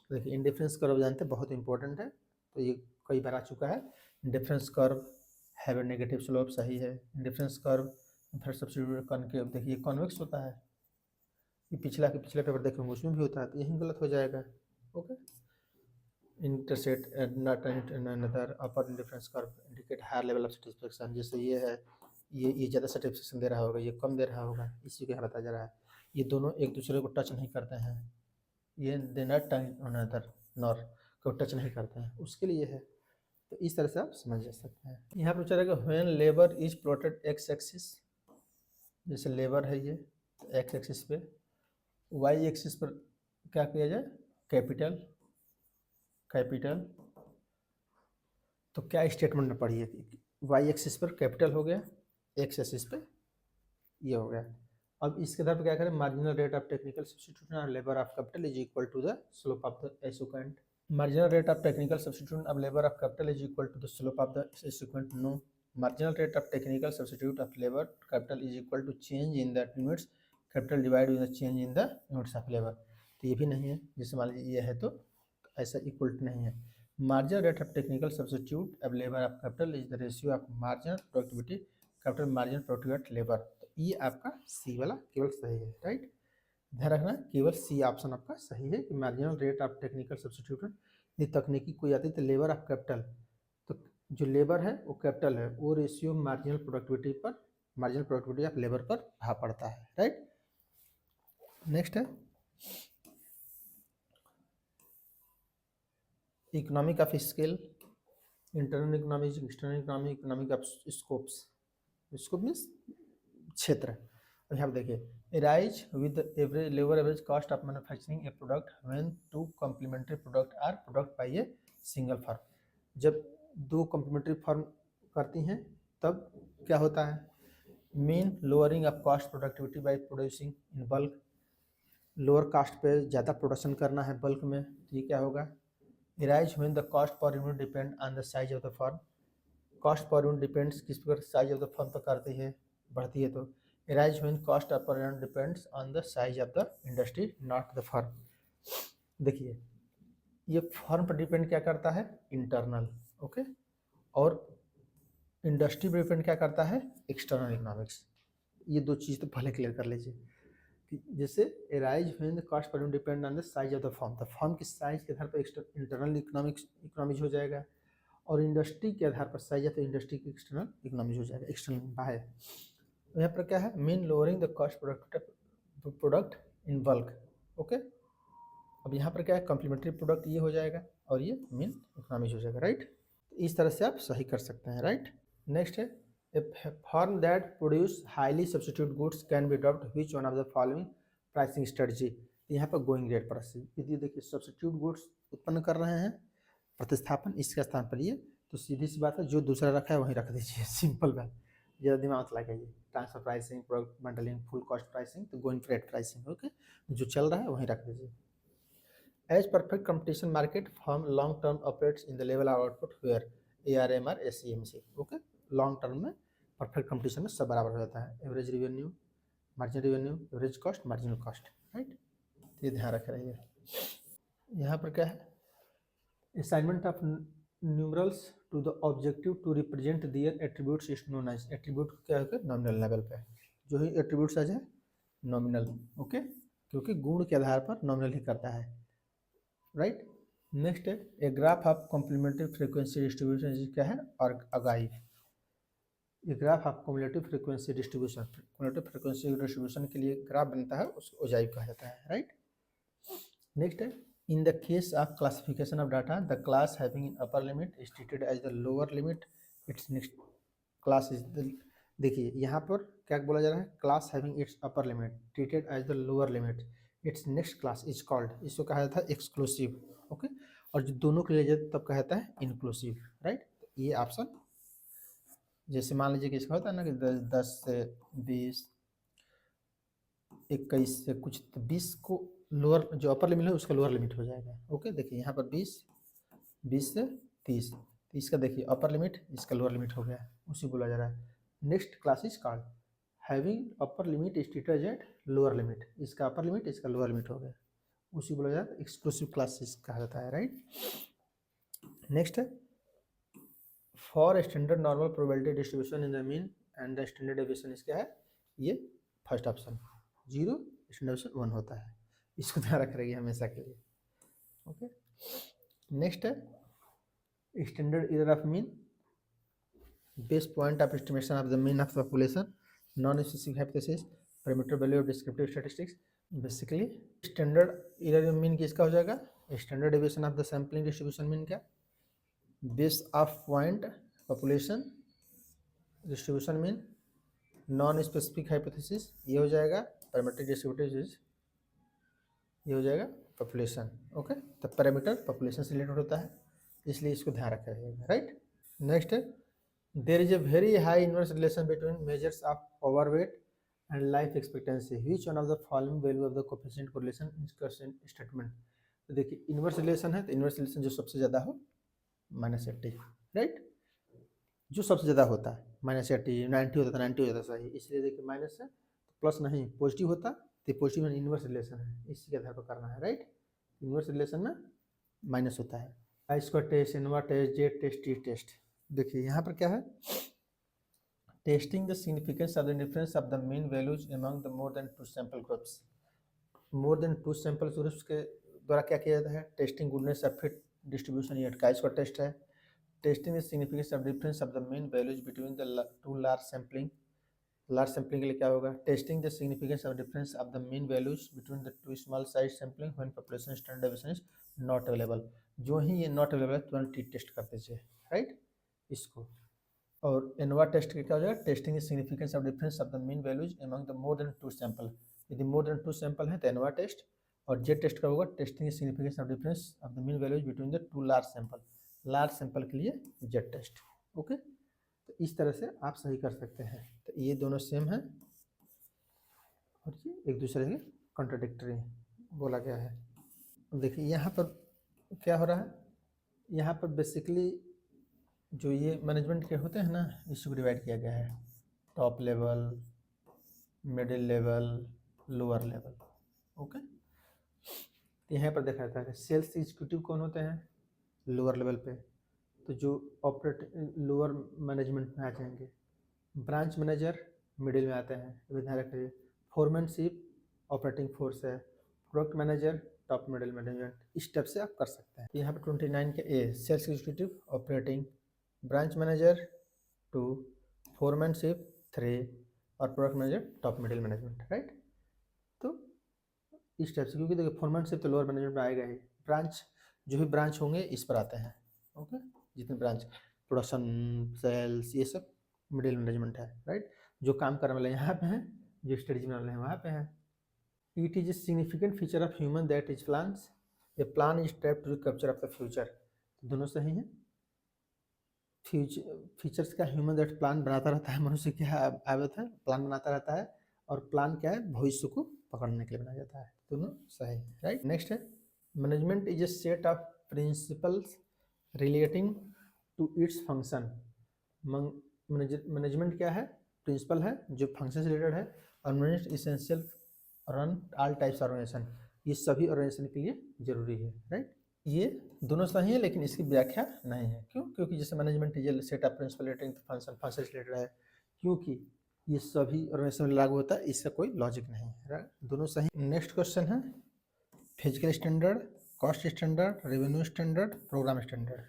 देखिए इंडिफरेंस कर्व जानते हैं बहुत इंपॉर्टेंट है, तो ये कई बार आ चुका है। Indifference curve have a negative slope, सही है। इंडिफरेंस कर्व फिर सब्स्टिट्यूट कॉनकेव, देखिए कॉन्वेक्स होता है, ये पिछला के पिछले पेपर देखेंगे उसमें भी होता है, तो यही गलत हो जाएगा। Okay, intersect not another upper indifference curve indicate higher level of satisfaction. जैसे ये है, ये ज़्यादा सेटिस्फेक्शन दे रहा होगा, ये कम दे रहा होगा, इसी को यहाँ बताया जा रहा है। ये दोनों एक दूसरे को टच नहीं करते हैं, ये they not touch another, nor को टच नहीं करते हैं, उसके लिए है। तो इस तरह से आप समझ जा सकते हैं। यहाँ पर चलेगा when labour is plotted x axis, जैसे लेबर है ये एक्स एक्सिस पे, वाई एक्सिस पर क्या किया जाए, कैपिटल कैपिटल। तो क्या स्टेटमेंट में पढ़िए, वाई एक्सिस पर कैपिटल हो गया, एक्स एक्सिस पे ये हो गया। अब इसके आधार पर क्या करें, marginal rate of technical substitution और labour of capital is equal to the slope of the isoquant. Marginal rate of technical substitution of labor of capital is equal to the slope of the subsequent. No. Marginal rate of technical substitute of labor capital is equal to change in the units capital divided with the change in the units of labor. तो ये भी नहीं है, जैसे मान लीजिए ये है तो ऐसा इक्वल नहीं है। Marginal rate of technical substitute of labor of capital is the ratio of marginal productivity capital marginal productivity labor। तो ये आपका सी वाला केवल सही है, राइट। ध्यान रखना केवल सी ऑप्शन आपका सही है कि marginal rate of technical substitution. ये तकनीकी कोई आती है तो लेबर ऑफ कैपिटल, तो जो लेबर है वो कैपिटल है, वो रेशियो मार्जिनल प्रोडक्टिविटी पर, मार्जिनल प्रोडक्टिविटी ऑफ लेबर पर भाग पड़ता है, राइट। नेक्स्ट है economic of scale, internal economic, external economic, economic of scopes. Scope means क्षेत्र। यहाँ पर देखिए rise with average labour average cost of manufacturing a product when two complementary product are product by a single firm. जब दो complementary firm करती हैं तब क्या होता है, main lowering of cost productivity by producing in bulk, lower cost पे ज़्यादा प्रोडक्शन करना है बल्क में, तो ये क्या होगा, rise when the cost per unit depend on the size of the firm. Cost per unit depends किस पर, साइज ऑफ द फर्म पर करती है, बढ़ती है तो rise when cost per unit depends on the size of the industry not the firm। देखिए ये फर्म पर डिपेंड क्या करता है, इंटरनल, ओके, और इंडस्ट्री पर डिपेंड क्या करता है, एक्सटर्नल इकोनॉमिक्स। ये दो चीज़ तो पहले क्लियर कर लीजिए कि जैसे rise when the cost per unit depend on the size of the firm, तो फर्म की साइज के आधार पर इंटरनल इकोनॉमिक्स हो जाएगा, और इंडस्ट्री के आधार पर साइज है तो इंडस्ट्री की एक्सटर्नल इकोनॉमिक्स हो जाएगा, एक्सटर्नल बाय। यहाँ पर क्या है, mean lowering the cost product in bulk, okay. अब यहाँ पर क्या है, कॉम्प्लीमेंट्री प्रोडक्ट ये हो जाएगा और ये मीन इकोनॉमिक्स हो जाएगा, राइट। इस तरह से आप सही कर सकते हैं, राइट। नेक्स्ट है a firm that produce highly substitute goods can be adopt which one of the following pricing strategy. यहाँ पर गोइंग रेट पर यदि देखिए सब्स्टिट्यूट गुड्स उत्पन्न कर रहे हैं, प्रतिस्थापन इसके स्थान पर ये, तो सीधी सी बात है जो दूसरा रखा है वहीं रख दीजिए, सिंपल बात, ज़्यादा दिमाग मत लगाइए। Transfer pricing, product bundling, full cost pricing, तो गोइंग रेट प्राइसिंग, ओके, जो चल रहा है वहीं रख दीजिए। As perfect competition market firm long term operates in the level of output where ARM और SCMC, ओके। लॉन्ग टर्म में परफेक्ट कंपटीशन में सब बराबर हो जाता है, average revenue, marginal revenue, average cost, marginal cost, right. ये ध्यान रख रहिए। यहाँ पर क्या है, assignment of numerals to the objective to represent their attributes is known as. Attribute क्या होगा, नॉमिनल लेवल पे जो ही एट्रीब्यूट्स आ जाए नॉमिनल, ओके, क्योंकि गुण के आधार पर नॉमिनल ही करता है, राइट। नेक्स्ट है a graph of complementary frequency distribution, क्या है, और अगाइव। ये graph of cumulative frequency distribution, cumulative frequency distribution के लिए ग्राफ बनता है, उसको ओजाइव कहा जाता है, राइट। नेक्स्ट है in the case of classification of data, the class having an upper limit is treated as the lower limit its next class is the, देखिए यहाँ पर क्या बोला जा रहा है, class having its upper limit treated as the lower limit its next class is called, इसको कहा जाता है एक्सक्लूसिव। ओके, और जो दोनों के लिए जाए तब कहा जाता है इंक्लूसिव, राइट। ये ऑप्शन, जैसे मान लीजिए कि इसका होता है ना कि 10 से 20, 21 से कुछ, तो 20 को लोअर, जो अपर लिमिट है उसका लोअर लिमिट हो जाएगा। ओके, देखिए यहाँ पर 20 से 30 का देखिए अपर लिमिट, इसका लोअर लिमिट हो गया, उसी बोला जा रहा है। Next class is called having upper limit is treated at lower limit, इसका अपर लिमिट इसका लोअर लिमिट हो गया, उसी बोला जाता है एक्सक्लूसिव क्लासेस कहा जाता है, राइट। नेक्स्ट है for standard normal probability distribution in the mean and the standard deviation, इसका है ये फर्स्ट ऑप्शन 0, स्टैंडर्ड डेविएशन 1 होता है, इसको ध्यान रख रही है हमेशा के लिए। ओके, नेक्स्ट है standard error of mean, best point of estimation of the mean of population, non specific hypothesis, parameter value of descriptive statistics. Basically standard error mean किसका हो जाएगा, standard deviation of the sampling distribution mean का, base of point population distribution mean, non specific hypothesis ये हो जाएगा, parametric distributive ये हो जाएगा पॉपुलेशन। ओके, तो पैरामीटर पॉपुलेशन से रिलेटेड होता है, इसलिए इसको ध्यान रखा जाएगा, राइट। नेक्स्ट है there is a very high inverse relation between measures of overweight and life expectancy, which one of the following value of the coefficient correlation in statement. तो देखिए इनवर्स रिलेशन है, तो इनवर्स रिलेशन जो सबसे ज़्यादा हो -80, right, जो सबसे ज़्यादा होता है -80, 90 होता है 90 हो जाता है सही, इसलिए देखिए माइनस है तो प्लस नहीं, पॉजिटिव होता तो पॉजिटिव में इनवर्स रिलेशन है, इसी के आधार पर करना है, राइट। इनवर्स रिलेशन में माइनस होता है। आई square test, ANOVA test, Z test, T test. देखिए यहाँ पर क्या है, testing the significance of the difference of the mean values among the more than 2 sample groups, more than 2 sample groups के द्वारा क्या किया जाता है, testing goodness of fit distribution, ये का स्क्वायर टेस्ट है। Testing the significance of difference of the mean values between the 2 large sampling, large sampling के लिए क्या होगा, testing the significance of difference of the mean values between the 2 small size sampling when population standard deviation is not available, जो ही ये not available है तुरंत T test कर दीजिए, राइट इसको। और एनवा टेस्ट के क्या हो जाएगा, testing the significance of difference of the mean values among the more than 2 sample, यदि मोर देन 2 सैंपल है तो एनवा टेस्ट, और जेड टेस्ट का होगा testing the significance of difference of the mean values between the 2 large sample, large sample के लिए Z test. Okay, तो इस तरह से आप सही कर सकते हैं, तो ये दोनों सेम है और ये एक दूसरे के कॉन्ट्राडिक्टरी बोला गया है। देखिए यहाँ पर क्या हो रहा है, यहाँ पर बेसिकली जो ये मैनेजमेंट के होते हैं ना, इसको डिवाइड किया गया है, top level, middle level, lower level. Okay, तो यहाँ पर देखा जाता है सेल्स एग्जीक्यूटिव कौन होते हैं, लोअर लेवल पे, तो जो ऑपरेट लोअर मैनेजमेंट में आ जाएंगे, ब्रांच मैनेजर मिडिल में आते हैं, ये ध्यान रखिए। फोरमैनशिप ऑपरेटिंग फोर्स है, product manager top middle management, इस स्टेप से आप कर सकते हैं। यहाँ पर 29 के A sales executive operating, branch manager 2, foremanship 3 और product manager top middle management, right. तो इस टाइप से, क्योंकि देखिए फोरमैनशिप तो लोअर मैनेजमेंट में आएगा ही, ब्रांच जो भी ब्रांच होंगे इस पर आते हैं। ओके, जितने ब्रांच, प्रोडक्शन, सेल्स, ये सब मिडिल मैनेजमेंट है, राइट। जो काम करने वाले यहाँ पे हैं, जो स्ट्रेटजी बनाने वाले हैं वहाँ पे हैं। It is a significant feature of human that is plans, a plan is trap to capture of the future, दोनों सही हैं। फीचर्स का ह्यूमन दैट प्लान बनाता रहता है, मनुष्य क्या आदत है, प्लान बनाता रहता है, और प्लान क्या है, भविष्य को पकड़ने के लिए बनाया जाता है, दोनों सही है, राइट। नेक्स्ट है management is a set of principles relating to its function. Management क्या है, प्रिंसिपल है जो फंक्शन से रिलेटेड है, और management essential run all types organisation, ये सभी ऑर्गेनाइजेशन के लिए जरूरी है, राइट। ये दोनों सही है, लेकिन इसकी व्याख्या नहीं है, क्यों, क्योंकि जैसे management is set of principle relating to function, function से रिलेटेड है, क्योंकि ये सभी ऑर्गेनाइजेशन में लागू होता है, इसका कोई लॉजिक नहीं है, राइट, दोनों सही। नेक्स्ट क्वेश्चन है physical standard, cost standard, revenue standard, program standard.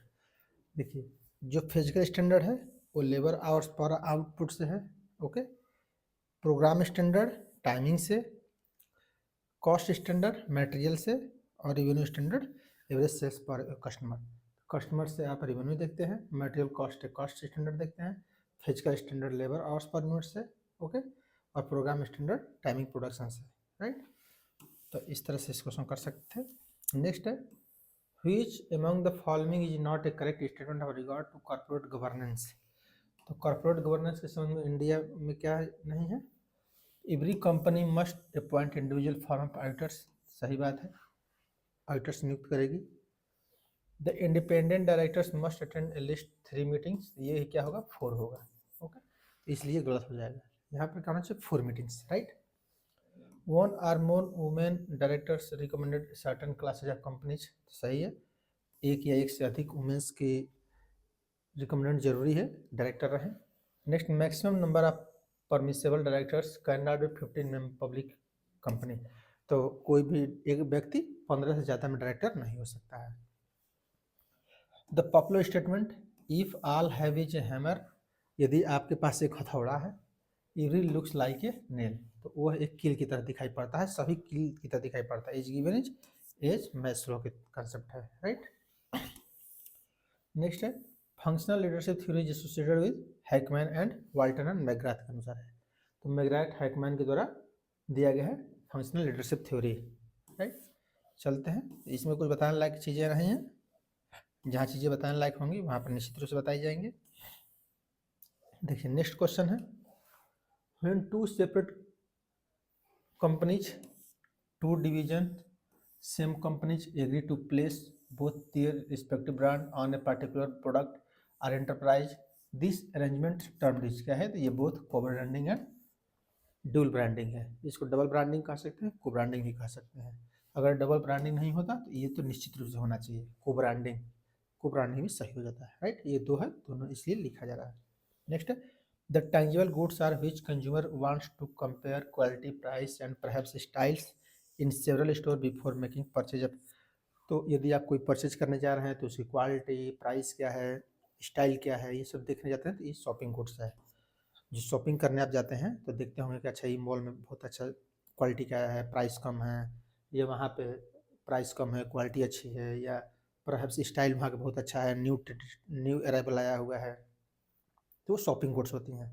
देखिए जो फिजिकल स्टैंडर्ड है वो लेबर आवर्स पर आउटपुट से है, ओके। प्रोग्राम स्टैंडर्ड टाइमिंग से, कॉस्ट स्टैंडर्ड मटेरियल से, और रेवेन्यू स्टैंडर्ड एवरेज सेल्स पर कस्टमर। कस्टमर से आप रेवेन्यू देखते हैं, मटेरियल कॉस्ट कॉस्ट स्टैंडर्ड देखते हैं, physical standard labour hours per unit से, ओके, और प्रोग्राम स्टैंडर्ड टाइमिंग प्रोडक्शन से, राइट। तो इस तरह से इस क्वेश्चन कर सकते हैं। नेक्स्ट है, which among the following is not a correct statement of regard to corporate governance. तो कॉर्पोरेट गवर्नेंस के संबंध में इंडिया में क्या नहीं है, every company must appoint individual form of auditors, सही बात है, ऑडिटर्स नियुक्त करेगी। The independent directors must attend at least 3 meetings, ये क्या होगा 4 होगा, ओके, इसलिए गलत हो जाएगा, यहाँ पर क्या होना चाहिए 4 meetings, right. One or more women directors recommended certain classes of companies, सही है, एक या एक से अधिक वुमेन्स की रिकमेंडेड जरूरी है डायरेक्टर रहे। Next, maximum number of permissible directors can not be 15 member public company, तो कोई भी एक व्यक्ति 15 से ज़्यादा में डायरेक्टर नहीं हो सकता है। The popular statement, if all have is a hammer, यदि आपके पास एक हथौड़ा है, every looks like a nail, तो वह एक कील की तरह दिखाई पड़ता है, सभी कील की तरह दिखाई पड़ता है, is given is as Maslow के कंसेप्ट है, राइट। नेक्स्ट है, functional leadership theory is associated with Hackman and Walton and McGrath के अनुसार है, तो मैकग्राथ हैकमैन के द्वारा दिया गया है फंक्शनल लीडरशिप थ्योरी, राइट। चलते हैं, इसमें कुछ बताने लायक चीज़ें नहीं हैं, जहाँ चीज़ें बताने लायक होंगी वहाँ पर निश्चित रूप से बताई जाएंगे। देखिए नेक्स्ट क्वेश्चन है, when two separate companies, two division same companies agree to place both their respective brand on a particular product or enterprise, this arrangement termed is क्या है, तो ये both co-branding and dual branding है, इसको double branding कह सकते हैं, को ब्रांडिंग भी कह सकते हैं। अगर डबल ब्रांडिंग नहीं होता तो ये तो निश्चित रूप से होना चाहिए को ब्रांडिंग भी सही हो जाता है, राइट, ये दो है, दोनों इसलिए लिखा जा रहा है। Next, the tangible goods are which consumer wants to compare quality, price and perhaps styles in several store before making purchase of, तो यदि आप कोई परचेज करने जा रहे हैं तो उसकी क्वालिटी, प्राइस क्या है, स्टाइल क्या है, ये सब देखने जाते हैं, तो ये शॉपिंग गुड्स है। जो शॉपिंग करने आप जाते हैं तो देखते होंगे कि अच्छा ये मॉल में बहुत अच्छा क्वालिटी क्या है, प्राइस कम है, ये वहाँ पे प्राइस कम है क्वालिटी अच्छी है, या परहैप्स स्टाइल वहाँ का बहुत अच्छा है, न्यू अराइवल आया हुआ है, तो शॉपिंग गुड्स होती हैं।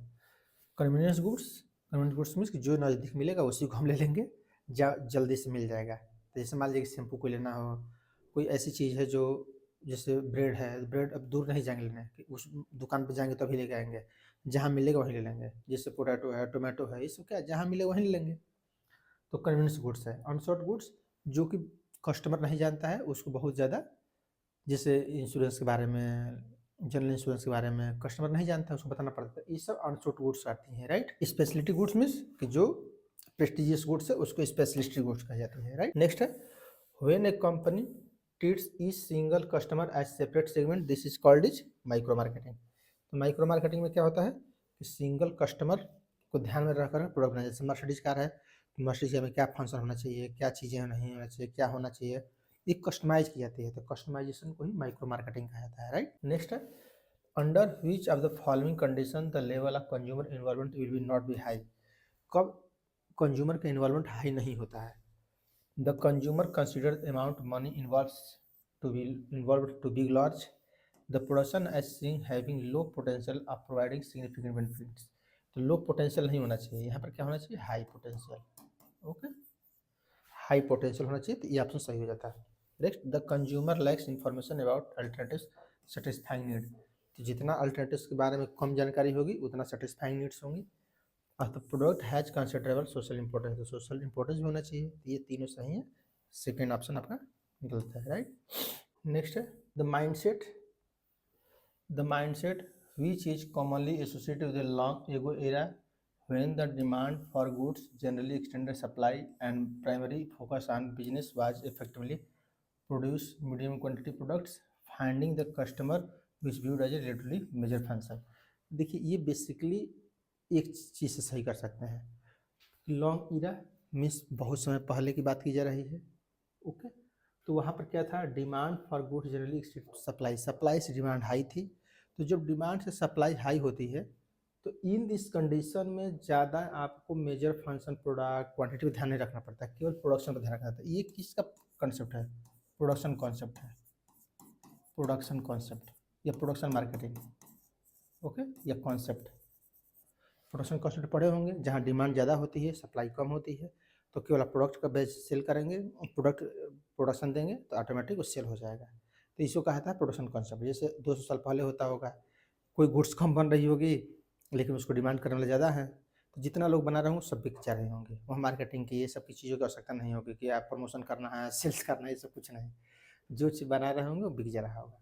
कन्वीनियंस गुड्स मीन्स जो नज़दीक मिलेगा उसी को हम ले लेंगे, जल्दी से मिल जाएगा। तो जैसे मान लीजिए कि शैम्पू कोई लेना हो, कोई ऐसी चीज़ है जो, जैसे ब्रेड है, ब्रेड अब दूर नहीं जाएंगे लेने, कि उस दुकान पर जाएंगे तभी लेके आएंगे, जहाँ मिलेगा वहीं ले लेंगे। जैसे पोटैटो है, टोमेटो है, ये सब क्या जहाँ मिले वहीं ले लेंगे, तो कन्वीनियंस गुड्स है। अनसॉर्ट गुड्स, जो कि कस्टमर नहीं जानता है उसको बहुत ज़्यादा, जैसे इंश्योरेंस के बारे में, जनरल इंश्योरेंस के बारे में कस्टमर नहीं जानता है, उसको बताना पड़ता है, ये सब अनसॉर्ट गुड्स आती हैं, राइट। स्पेशलिटी गुड्स मीन्स कि जो प्रेस्टिजियस गुड्स है उसको स्पेशलिटी गुड्स कहा जाती है, राइट। नेक्स्ट है, when a company treats each single customer as separate segment, this is called is micro marketing. तो माइक्रो मार्केटिंग में क्या होता है कि सिंगल कस्टमर को ध्यान में रखकर प्रोडक्ट बनाए, जैसे मर्सिडीज कार है, तो मर्सिडीज में क्या फंक्शन होना चाहिए, क्या चीज़ें नहीं होना चाहिए, क्या होना चाहिए, ये कस्टमाइज की जाती है, तो कस्टमाइजेशन को ही माइक्रो मार्केटिंग कहा जाता है, राइट। नेक्स्ट है, under which of the following condition the level of consumer involvement will be not be high, कब कंज्यूमर का इन्वॉल्वमेंट हाई नहीं होता है। The consumer consider amount money involve to be large, the production as seeing having low potential of providing significant benefits, तो low potential नहीं होना चाहिए, यहाँ पर क्या होना चाहिए high potential, okay, high potential होना चाहिए, तो ये ऑप्शन सही हो जाता है। Next, the consumer lakhs information about alternatives satisfying need, तो जितना अल्टरनेटिव्स के बारे में कम जानकारी होगी उतना सेटिस्फाइंग नीड्स होंगी। और the product has considerable social importance, तो सोशल इंपॉर्टेंस भी होना चाहिए, तो ये तीनों सही है, सेकेंड ऑप्शन आपका गलत है, राइट। नेक्स्ट है, the mindset which is commonly associated with a long ago era when the demand for goods generally extended supply and primary focus on business was effectively produce medium quantity products, finding the customer which viewed as a relatively major function। देखिए ये basically एक चीज़ से सही कर सकते हैं, long इरा means बहुत समय पहले की बात की जा रही है, ओके, तो वहाँ पर क्या था, demand for goods generally supply से डिमांड हाई थी, तो जब डिमांड से सप्लाई हाई होती है तो इन दिस कंडीशन में ज़्यादा आपको मेजर फंक्शन, प्रोडक्ट, क्वांटिटी पर ध्यान नहीं रखना पड़ता, केवल प्रोडक्शन पर ध्यान रखना पड़ता है। ये किसका कंसेप्ट है, प्रोडक्शन कॉन्सेप्ट है, प्रोडक्शन कॉन्सेप्ट या प्रोडक्शन मार्केटिंग, ओके, या कॉन्सेप्ट। प्रोडक्शन कॉन्सेप्ट पढ़े होंगे, जहाँ डिमांड ज़्यादा होती है, सप्लाई कम होती है, तो केवल आप प्रोडक्ट का बेच सेल करेंगे, प्रोडक्ट प्रोडक्शन देंगे तो ऑटोमेटिक वो सेल हो जाएगा। तो इसको कहा था प्रोडक्शन कॉन्सेप्ट। जैसे 200 साल पहले होता होगा, कोई गुड्स कम बन रही होगी लेकिन उसको डिमांड करने वाले ज़्यादा है, तो जितना लोग बना रहे होंगे सब बिक जा रहे होंगे। वहाँ मार्केटिंग की ये सब की चीज़ों की आवश्यकता नहीं होगी कि आप प्रमोशन करना है, सेल्स करना है, ये सब कुछ नहीं। जो चीज़ बना रहे होंगे वो बिक जा रहा होगा।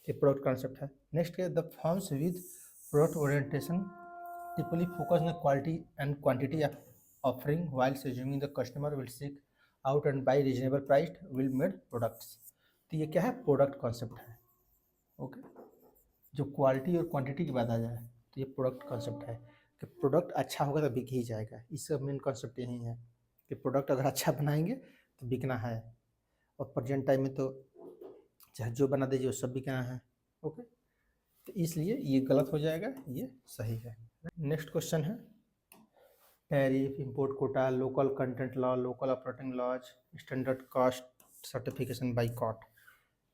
ये प्रोडक्ट कॉन्सेप्ट है। नेक्स्ट है the firms with product orientation typically focus on the quality and quantity of offering while assuming the customer will seek out and buy reasonable priced well made products। तो ये क्या है, product concept है। Okay, जो quality और quantity की बात आ जाए तो ये प्रोडक्ट कॉन्सेप्ट है कि प्रोडक्ट अच्छा होगा तो बिक ही जाएगा। इसका मेन कॉन्सेप्ट यही है कि प्रोडक्ट अगर अच्छा बनाएंगे तो बिकना है, और प्रेजेंट टाइम में तो चाहे जो बना दीजिए वो सब बिकना है। ओके, तो इसलिए ये गलत हो जाएगा, ये सही है। नेक्स्ट क्वेश्चन है tariff, import quota, local content law, local operating laws, standard cost certification boycott,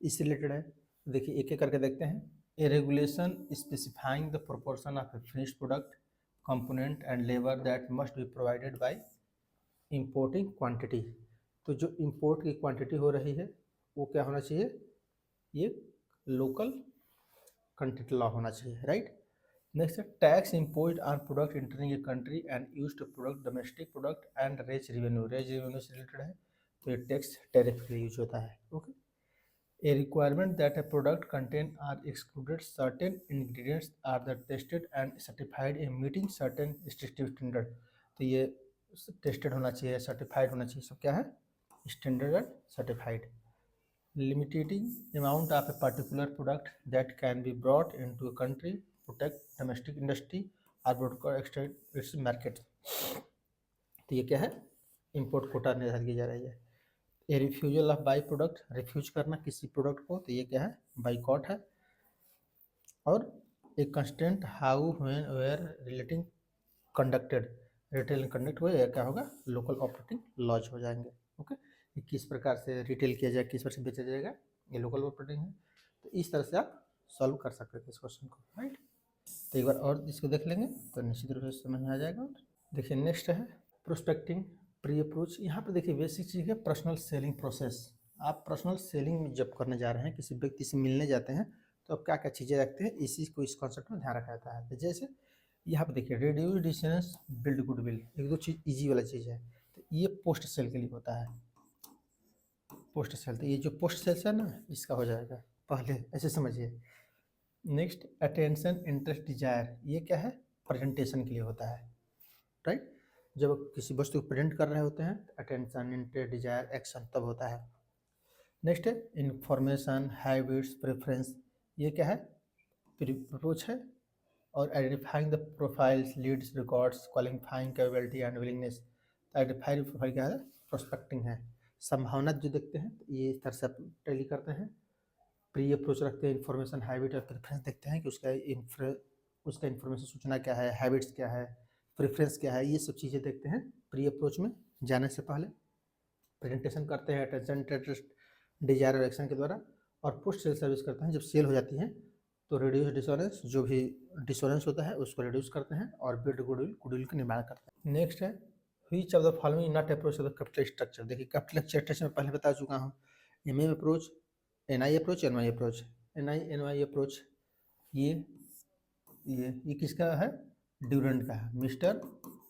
इससे रिलेटेड है। देखिए एक एक करके देखते हैं। A regulation specifying the proportion of a finished product component and labour that must be provided by importing quantity. तो जो इंपोर्ट की क्वांटिटी हो रही है वो क्या होना चाहिए, ये लोकल कंटेंट लॉ होना चाहिए, राइट। नेक्स्ट है tax impose on product entering a country and use to product domestic product and raise revenue. Raise revenue से रिलेटेड है, तो ये टैक्स टैरिफ के लिए यूज होता है। Okay, a requirement that a product contain or excluded certain ingredients are the tested and certified in meeting certain strictive standard. तो ये टेस्टेड होना चाहिए, सर्टिफाइड होना चाहिए, सब क्या है, standard and certified. Limiting amount of a particular product that can be brought into a country, protect domestic industry or broadcast extend its market। तो ये क्या है, इंपोर्ट कोटा निर्धारित की जा रही है। A refusal of by product, refuse करना किसी प्रोडक्ट को, तो ये क्या है, बाइकॉट है। और एक constant how when where relating conducted, retail conduct हुए, या क्या होगा, लोकल ऑपरेटिंग लॉज हो जाएंगे। ओके, किस प्रकार से रिटेल किया जाए, किस प्रकार से बेचा जाएगा, ये लोकल ऑपरेटिंग है। तो इस तरह से आप सॉल्व कर सकते थे इस क्वेश्चन को, राइट। तो एक बार और इसको देख लेंगे तो निश्चित रूप से समझ में आ जाएगा। देखिए नेक्स्ट है प्रोस्पेक्टिंग प्री अप्रोच। यहाँ पर देखिए बेसिक चीज़ है पर्सनल सेलिंग प्रोसेस। आप पर्सनल सेलिंग जब करने जा रहे हैं, किसी व्यक्ति से मिलने जाते हैं, तो आप क्या क्या चीज़ें रखते हैं, इसी को इस कॉन्सेप्ट में ध्यान रखा जाता है। तो जैसे यहाँ पर देखिए रिड्यूस डिस्टेंस बिल्ड गुडविल, एक दो चीज़ ईजी वाला चीज़ है। तो ये पोस्ट सेल के लिए होता है, पोस्ट सेल। तो ये जो पोस्ट सेल्स है ना, इसका हो जाएगा, पहले ऐसे समझिए। नेक्स्ट अटेंशन इंटरेस्ट डिजायर, ये क्या है, प्रेजेंटेशन के लिए होता है, राइट। जब आप किसी वस्तु को प्रेजेंट कर रहे होते हैं, अटेंशन इंटरेस्ट डिजायर एक्शन तब होता है। नेक्स्ट है इंफॉर्मेशन हैबिट्स प्रेफरेंस, ये क्या है, अप्रोच है। और identifying the profiles leads records qualifying capability and willingness. Identified profile क्या है, प्रोस्पेक्टिंग है, संभावना जो देखते हैं, तो ये इस तरह से आप टैली करते हैं। प्री अप्रोच रखते हैं, इन्फॉर्मेशन हैबिट और प्रेफरेंस देखते हैं कि उसका इन्फॉर्मेशन सूचना क्या है, हैबिट्स क्या है, प्रेफरेंस क्या है, ये सब चीज़ें देखते हैं प्री अप्रोच में जाने से पहले। प्रेजेंटेशन करते हैं अटेंशन इंटरेस्ट डिजायर और एक्शन के द्वारा। और पोस्ट सेल सर्विस करते हैं, जब सेल हो जाती है तो रिड्यूस डिसोरेंस, जो भी डिसोरेंस होता है उसको रिड्यूस करते हैं और बिल्ड गुडविल का निर्माण करते हैं। नेक्स्ट है which of the following not approach of the capital structure. देखिए कैपिटल स्ट्रक्चर में पहले बता चुका हूँ, MM approach, NI approach, NY approach. NY approach ये किसका है, ड्यूरेंट का है, मिस्टर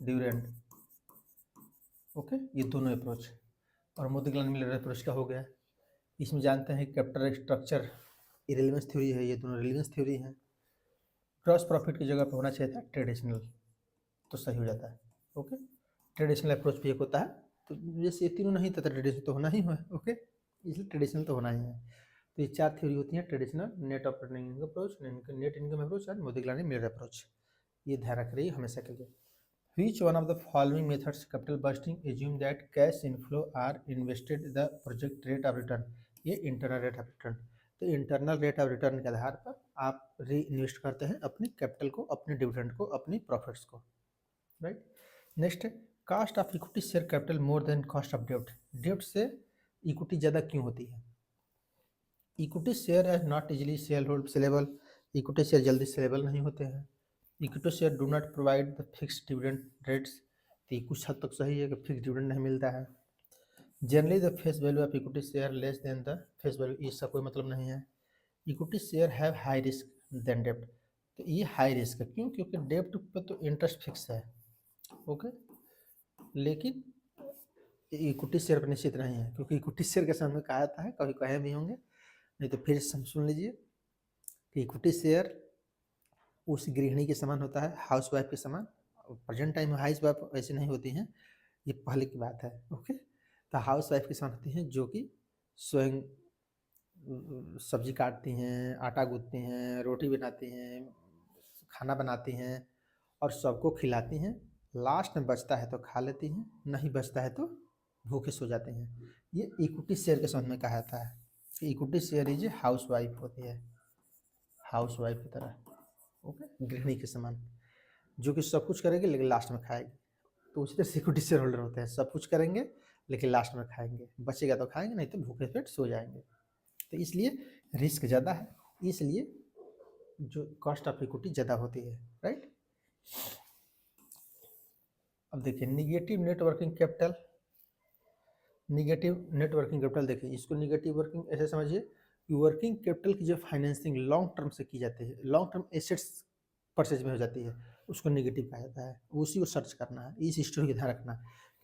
ड्यूरेंट। ओके, ये दोनों अप्रोच। और मोतीलाल मिलर अप्रोच का हो गया। इसमें जानते हैं कैपिटल स्ट्रक्चर इरेलेवेंस थ्योरी है, ये दोनों रिलेवेंस थ्योरी है। ग्रॉस प्रॉफिट की जगह पर होना चाहिए था ट्रेडिशनल, तो सही हो जाता है। ओके, ट्रेडिशनल अप्रोच भी एक होता है, तो जैसे ये तीनों नहीं था तो ट्रेडिशनल तो होना ही है। ओके, इसलिए ट्रेडिशनल तो होना ही है। तो ये चार थ्योरी होती हैं, traditional, net operating income approach, net income approach और मोतीलाल मिलर अप्रोच। ये ध्यान रख रही है हमेशा के लिए। Which one of the following methods capital busting assume that cash inflow are invested the project rate of return। ये इंटरनल रेट ऑफ रिटर्न। तो इंटरनल रेट ऑफ रिटर्न के आधार पर आप री इन्वेस्ट करते हैं अपनी कैपिटल को, अपने डिविडेंड को, अपनी प्रॉफिट्स को, राइट। नेक्स्ट है cost of equity share capital more than cost of डेब्ट। डेब्ट से इक्विटी ज़्यादा क्यों होती है, equity share as not easily saleable, equity share जल्दी सेलेबल नहीं होते हैं। Equity share do not provide the fix dividend rates, तो ये कुछ हद तक सही है कि फिक्स डिविडेंड नहीं मिलता है। Generally the face value of equity share less than the face value, इसका कोई मतलब नहीं है। Equity share have high risk than डेब्ट, तो ये हाई रिस्क है, क्यों? क्योंकि डेब्ट पे तो इंटरेस्ट फिक्स है, ओके, लेकिन इक्विटी शेयर पर निश्चित नहीं है, क्योंकि इक्विटी शेयर के सामने कहा जाता है, कभी कहे भी होंगे, नहीं तो फिर सुन लीजिए कि इक्विटी शेयर उस गृहिणी के समान होता है, हाउस वाइफ के समान। प्रेजेंट टाइम में हाउस वाइफ ऐसी नहीं होती हैं, ये पहले की बात है, ओके। तो हाउस वाइफ के समान होती हैं जो कि स्वयं सब्जी काटती हैं, आटा गूंथती हैं, रोटी बनाती हैं, खाना बनाती हैं और सबको खिलाती हैं। लास्ट में बचता है तो खा लेती हैं, नहीं बचता है तो भूखे सो जाते हैं। ये इक्विटी शेयर के संबंध में कहा जाता है कि equity share is house wife होती है, हाउस वाइफ की तरह, ओके, गृहिणी के समान, जो कि सब कुछ करेगी लेकिन लास्ट में खाएगी। तो उसी तरह सिक्योरिटी शेयर होल्डर होते हैं, सब कुछ करेंगे लेकिन लास्ट में खाएंगे, बचेगा तो खाएंगे, नहीं तो भूखे पेट सो जाएंगे। तो इसलिए रिस्क ज़्यादा है, इसलिए जो कॉस्ट ऑफ इक्विटी ज़्यादा होती है, राइट। अब देखिए negative networking capital, negative networking capital देखिए, इसको निगेटिव वर्किंग ऐसे समझिए कि वर्किंग कैपिटल की जो फाइनेंसिंग लॉन्ग टर्म से की जाती है, लॉन्ग टर्म एसेट्स परचेज में हो जाती है, उसको निगेटिव कहा जाता है। उसी को सर्च करना है, इस हिस्ट्री का ध्यान रखना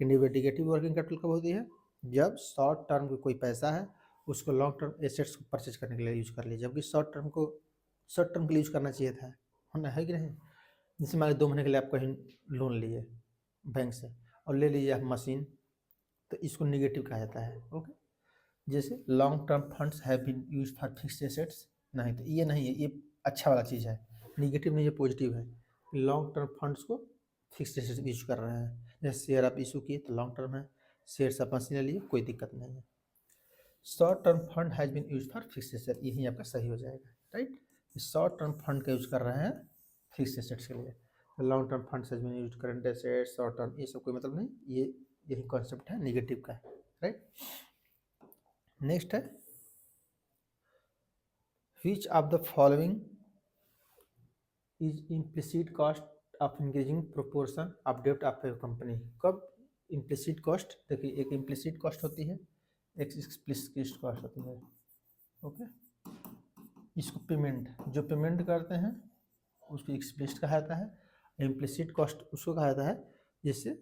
कि निगेटिव वर्किंग कैपिटल कब होती है, जब शॉर्ट टर्म का कोई पैसा है उसको लॉन्ग टर्म एसेट्स को परचेज करने के लिए यूज कर लीजिए, जबकि शॉर्ट टर्म के लिए यूज करना चाहिए था, होना है कि नहीं। जैसे मान लीजिए 2 महीने के लिए आप कहीं लोन लिए बैंक से और ले लीजिए आप मशीन, तो इसको निगेटिव कहा जाता है, ओके। जैसे long term funds have been used for fixed assets, नहीं तो ये नहीं है, ये अच्छा वाला चीज़ है, निगेटिव नहीं, ये पॉजिटिव है। लॉन्ग टर्म फंड्स को फिक्स्ड एसेट्स यूज कर रहे हैं, जैसे शेयर आप इशू किए तो लॉन्ग टर्म है, शेयर आप मशीन ले लिए, कोई दिक्कत नहीं है। Short term fund has been use for fixed asset, यही आपका सही हो जाएगा, राइट। शॉर्ट टर्म फंड का यूज कर रहे हैं फिक्स्ड एसेट्स के लिए, long term fund has been use current assets, short term, ये सब कोई मतलब नहीं, ये यही कॉन्सेप्ट है निगेटिव का, राइट। नेक्स्ट है which of the following is implicit cost of increasing proportion of debt of a company। कब implicit cost, देखिए एक implicit cost होती है, एक explicit cost होती है, ओके। इसको पेमेंट, जो पेमेंट करते हैं उसको एक्सप्लिसिट कहा जाता है, इम्प्लिसिट कॉस्ट उसको कहा जाता है जैसे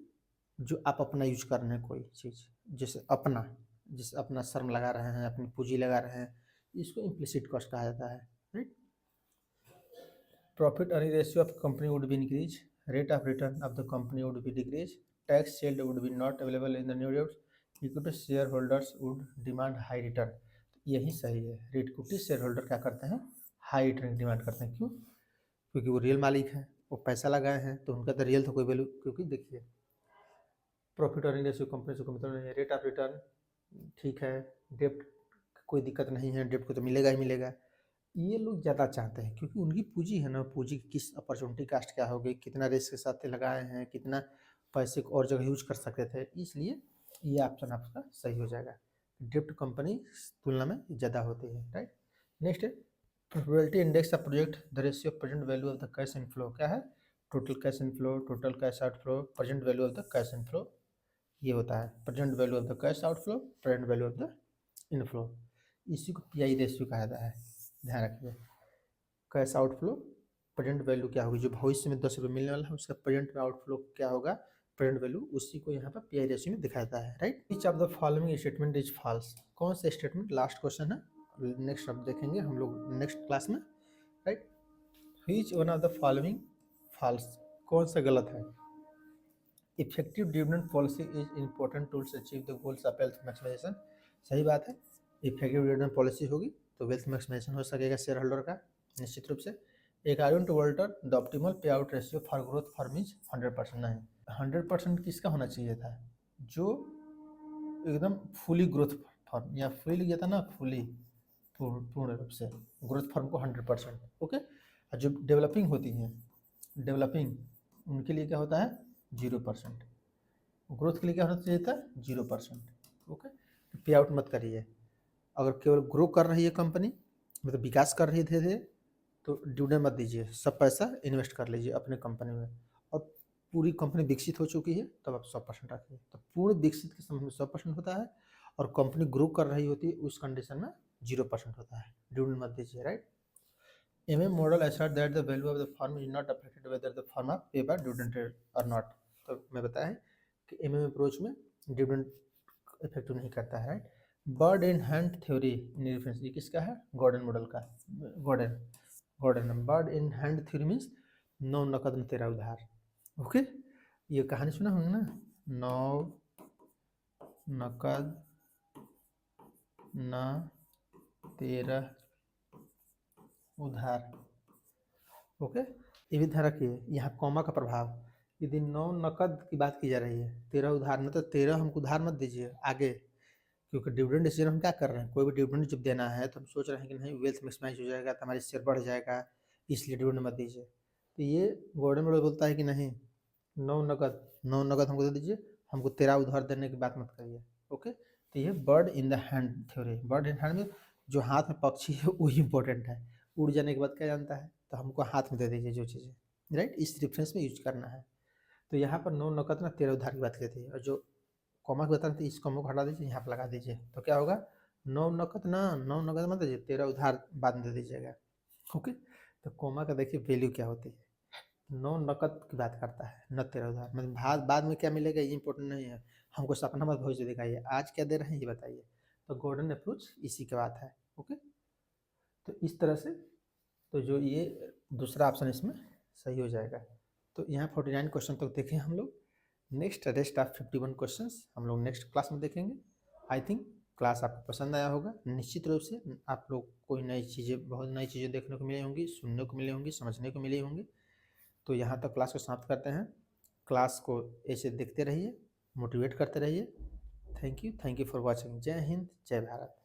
जो आप अपना यूज कर रहे हैं कोई चीज़, जैसे अपना श्रम लगा रहे हैं, अपनी पूंजी लगा रहे हैं, इसको इम्प्लिसिट कॉस्ट कहा जाता है, right. Profit earning ratio of company would be increase, rate of return of the company would be decrease, tax shield would be not available in the new debts, equity share holders would demand high return. यही सही है, equity share holder क्या करते हैं, high return की demand करते हैं, क्यों? क्योंकि वो रियल मालिक हैं, वो पैसा लगाए हैं, तो उनका तो रियल तो कोई वैल्यू, क्योंकि देखिए प्रॉफिट अर्निंग रेशियो कंपनी से कोई मतलब नहीं है, रेट ऑफ रिटर्न ठीक है, डेप्ट कोई दिक्कत नहीं है, डेप्ट को तो मिलेगा ही मिलेगा, ये लोग ज़्यादा चाहते हैं क्योंकि उनकी पूंजी है ना, पूंजी की किस अपॉर्चुनिटी कास्ट क्या हो गई, कितना रिस्क के साथ लगाए हैं, कितना पैसे को और जगह यूज कर सकते थे, इसलिए ये ऑप्शन आपका सही हो जाएगा, डेप्ट कंपनी तुलना में ज़्यादा होती है, राइट। नेक्स्ट है probability index of project, the ratio of present value of the cash inflow, क्या है, total cash inflow, total cash outflow, present value of the cash inflow, ये होता है present value of the cash outflow, present value of the inflow, इसी को pi ratio कहा जाता है, ध्यान रखिए। कैश आउटफ्लो प्रेजेंट वैल्यू क्या होगी, जो भविष्य में 10 रुपये मिलने वाला है उसका प्रेजेंट में आउटफ्लो क्या होगा, प्रेजेंट वैल्यू, उसी को यहाँ पर पीआई रेशियो में दिखाता है, right. Each of the following statement is false, कौन सा स्टेटमेंट, लास्ट क्वेश्चन है, नेक्स्ट अब देखेंगे हम लोग नेक्स्ट क्लास में, right. Which one of the following false, कौन सा गलत है, effective dividend policy is important tools achieve the goals of wealth maximization, सही बात है, इफेक्टिव डिविडेंड पॉलिसी होगी तो वेल्थ मैक्सिमाइजेशन हो सकेगा शेयर होल्डर का निश्चित रूप से। According to Walter the optimal pay out ratio for growth firm is 100%, नहीं 100% किसका होना चाहिए था, जो एकदम फुली ग्रोथ फर्म, या फुली लिया था ना, फुली पूर्ण रूप से ग्रोथ फर्म को 100%, ओके। और जो डेवलपिंग होती हैं, डेवलपिंग उनके लिए क्या होता है 0%, ग्रोथ के लिए क्या होना चाहिए था 0%, ओके। पे आउट मत करिए, अगर केवल ग्रो कर रही है कंपनी, मतलब विकास कर रही धीरे धीरे, तो डिविडेंड मत दीजिए, सब पैसा इन्वेस्ट कर लीजिए अपने कंपनी में। और पूरी कंपनी विकसित हो चुकी है तब आप 100% रखिए। तो पूर्ण विकसित के समय में 100% होता है, और कंपनी ग्रो कर रही होती है उस कंडीशन में 0% होता है। डिविडेंड मत दीजिए, right. MM model assert that the value of the firm is not affected whether the firm pay by dividend or not। तो मैं बताया है कि MM अप्रोच में डिविडेंड इफेक्टिव नहीं करता है, right. Bird in hand theory in reference, ये किसका है? गॉर्डन मॉडल का। Gordon bird in hand theory means 9 नकद में 13 उधार। ओके, ये कहानी सुना होंगे ना, 9 नकद न 13 उधार। ओके, ये भी ध्यान रखिए, यहाँ कॉमा का प्रभाव। यदि 9 नकद की बात की जा रही है, 13 उधार, न तो 13 हमको उधार मत दीजिए आगे, क्योंकि डिविडेंड डिसीजन हम क्या कर रहे हैं, कोई भी डिविडेंड जब देना है तो हम सोच रहे हैं कि नहीं वेल्थ मैक्सिमाइज हो जाएगा तो हमारी शेयर बढ़ जाएगा, इसलिए डिविडेंड मत दीजिए। तो ये गॉर्डन मॉडल बोलता है कि नहीं, 9 नकद हमको दे दीजिए, हमको 13 उधार देने की बात मत करिए। ओके, तो ये bird in the hand theory. Bird in hand में जो हाथ में पक्षी है वही इंपॉर्टेंट है, उड़ जाने के बाद क्या जानता है, तो हमको हाथ में दे दीजिए जो चीज़ें, राइट, इस रेफरेंस में यूज करना है। तो यहाँ पर 9 नकद ना 13 उधार की बात की थी, और जो कॉमा की बताते इस कॉमा को हटा दीजिए, यहाँ पर लगा दीजिए, तो क्या होगा, 9 नकद ना, 9 नकद मत दीजिए, 13 उधार बाद में दे दीजिएगा। ओके, तो कॉमा का देखिए वैल्यू क्या होती है, 9 नकद की बात करता है, न 13 उधार, मतलब बाद में क्या मिलेगा ये इंपॉर्टेंट नहीं है, हमको सपना मत भविष्य दिखाइए, आज क्या दे रहे हैं ये बताइए। तो गोल्डन अप्रोच इसी की बात है। ओके, तो इस तरह से, तो जो ये दूसरा ऑप्शन इसमें सही हो जाएगा। तो यहाँ 49 क्वेश्चन तक देखें हम लोग। नेक्स्ट रेस्ट ऑफ 51 क्वेश्चंस हम लोग नेक्स्ट क्लास में देखेंगे। आई थिंक क्लास आपको पसंद आया होगा, निश्चित रूप से आप लोग कोई नई चीज़ें, बहुत नई चीज़ें देखने को मिली होंगी, सुनने को मिली होंगी, समझने को मिली होंगी। तो यहाँ तक क्लास को समाप्त करते हैं। क्लास को ऐसे देखते रहिए, मोटिवेट करते रहिए। Thank you for watching. जय हिंद, जय भारत।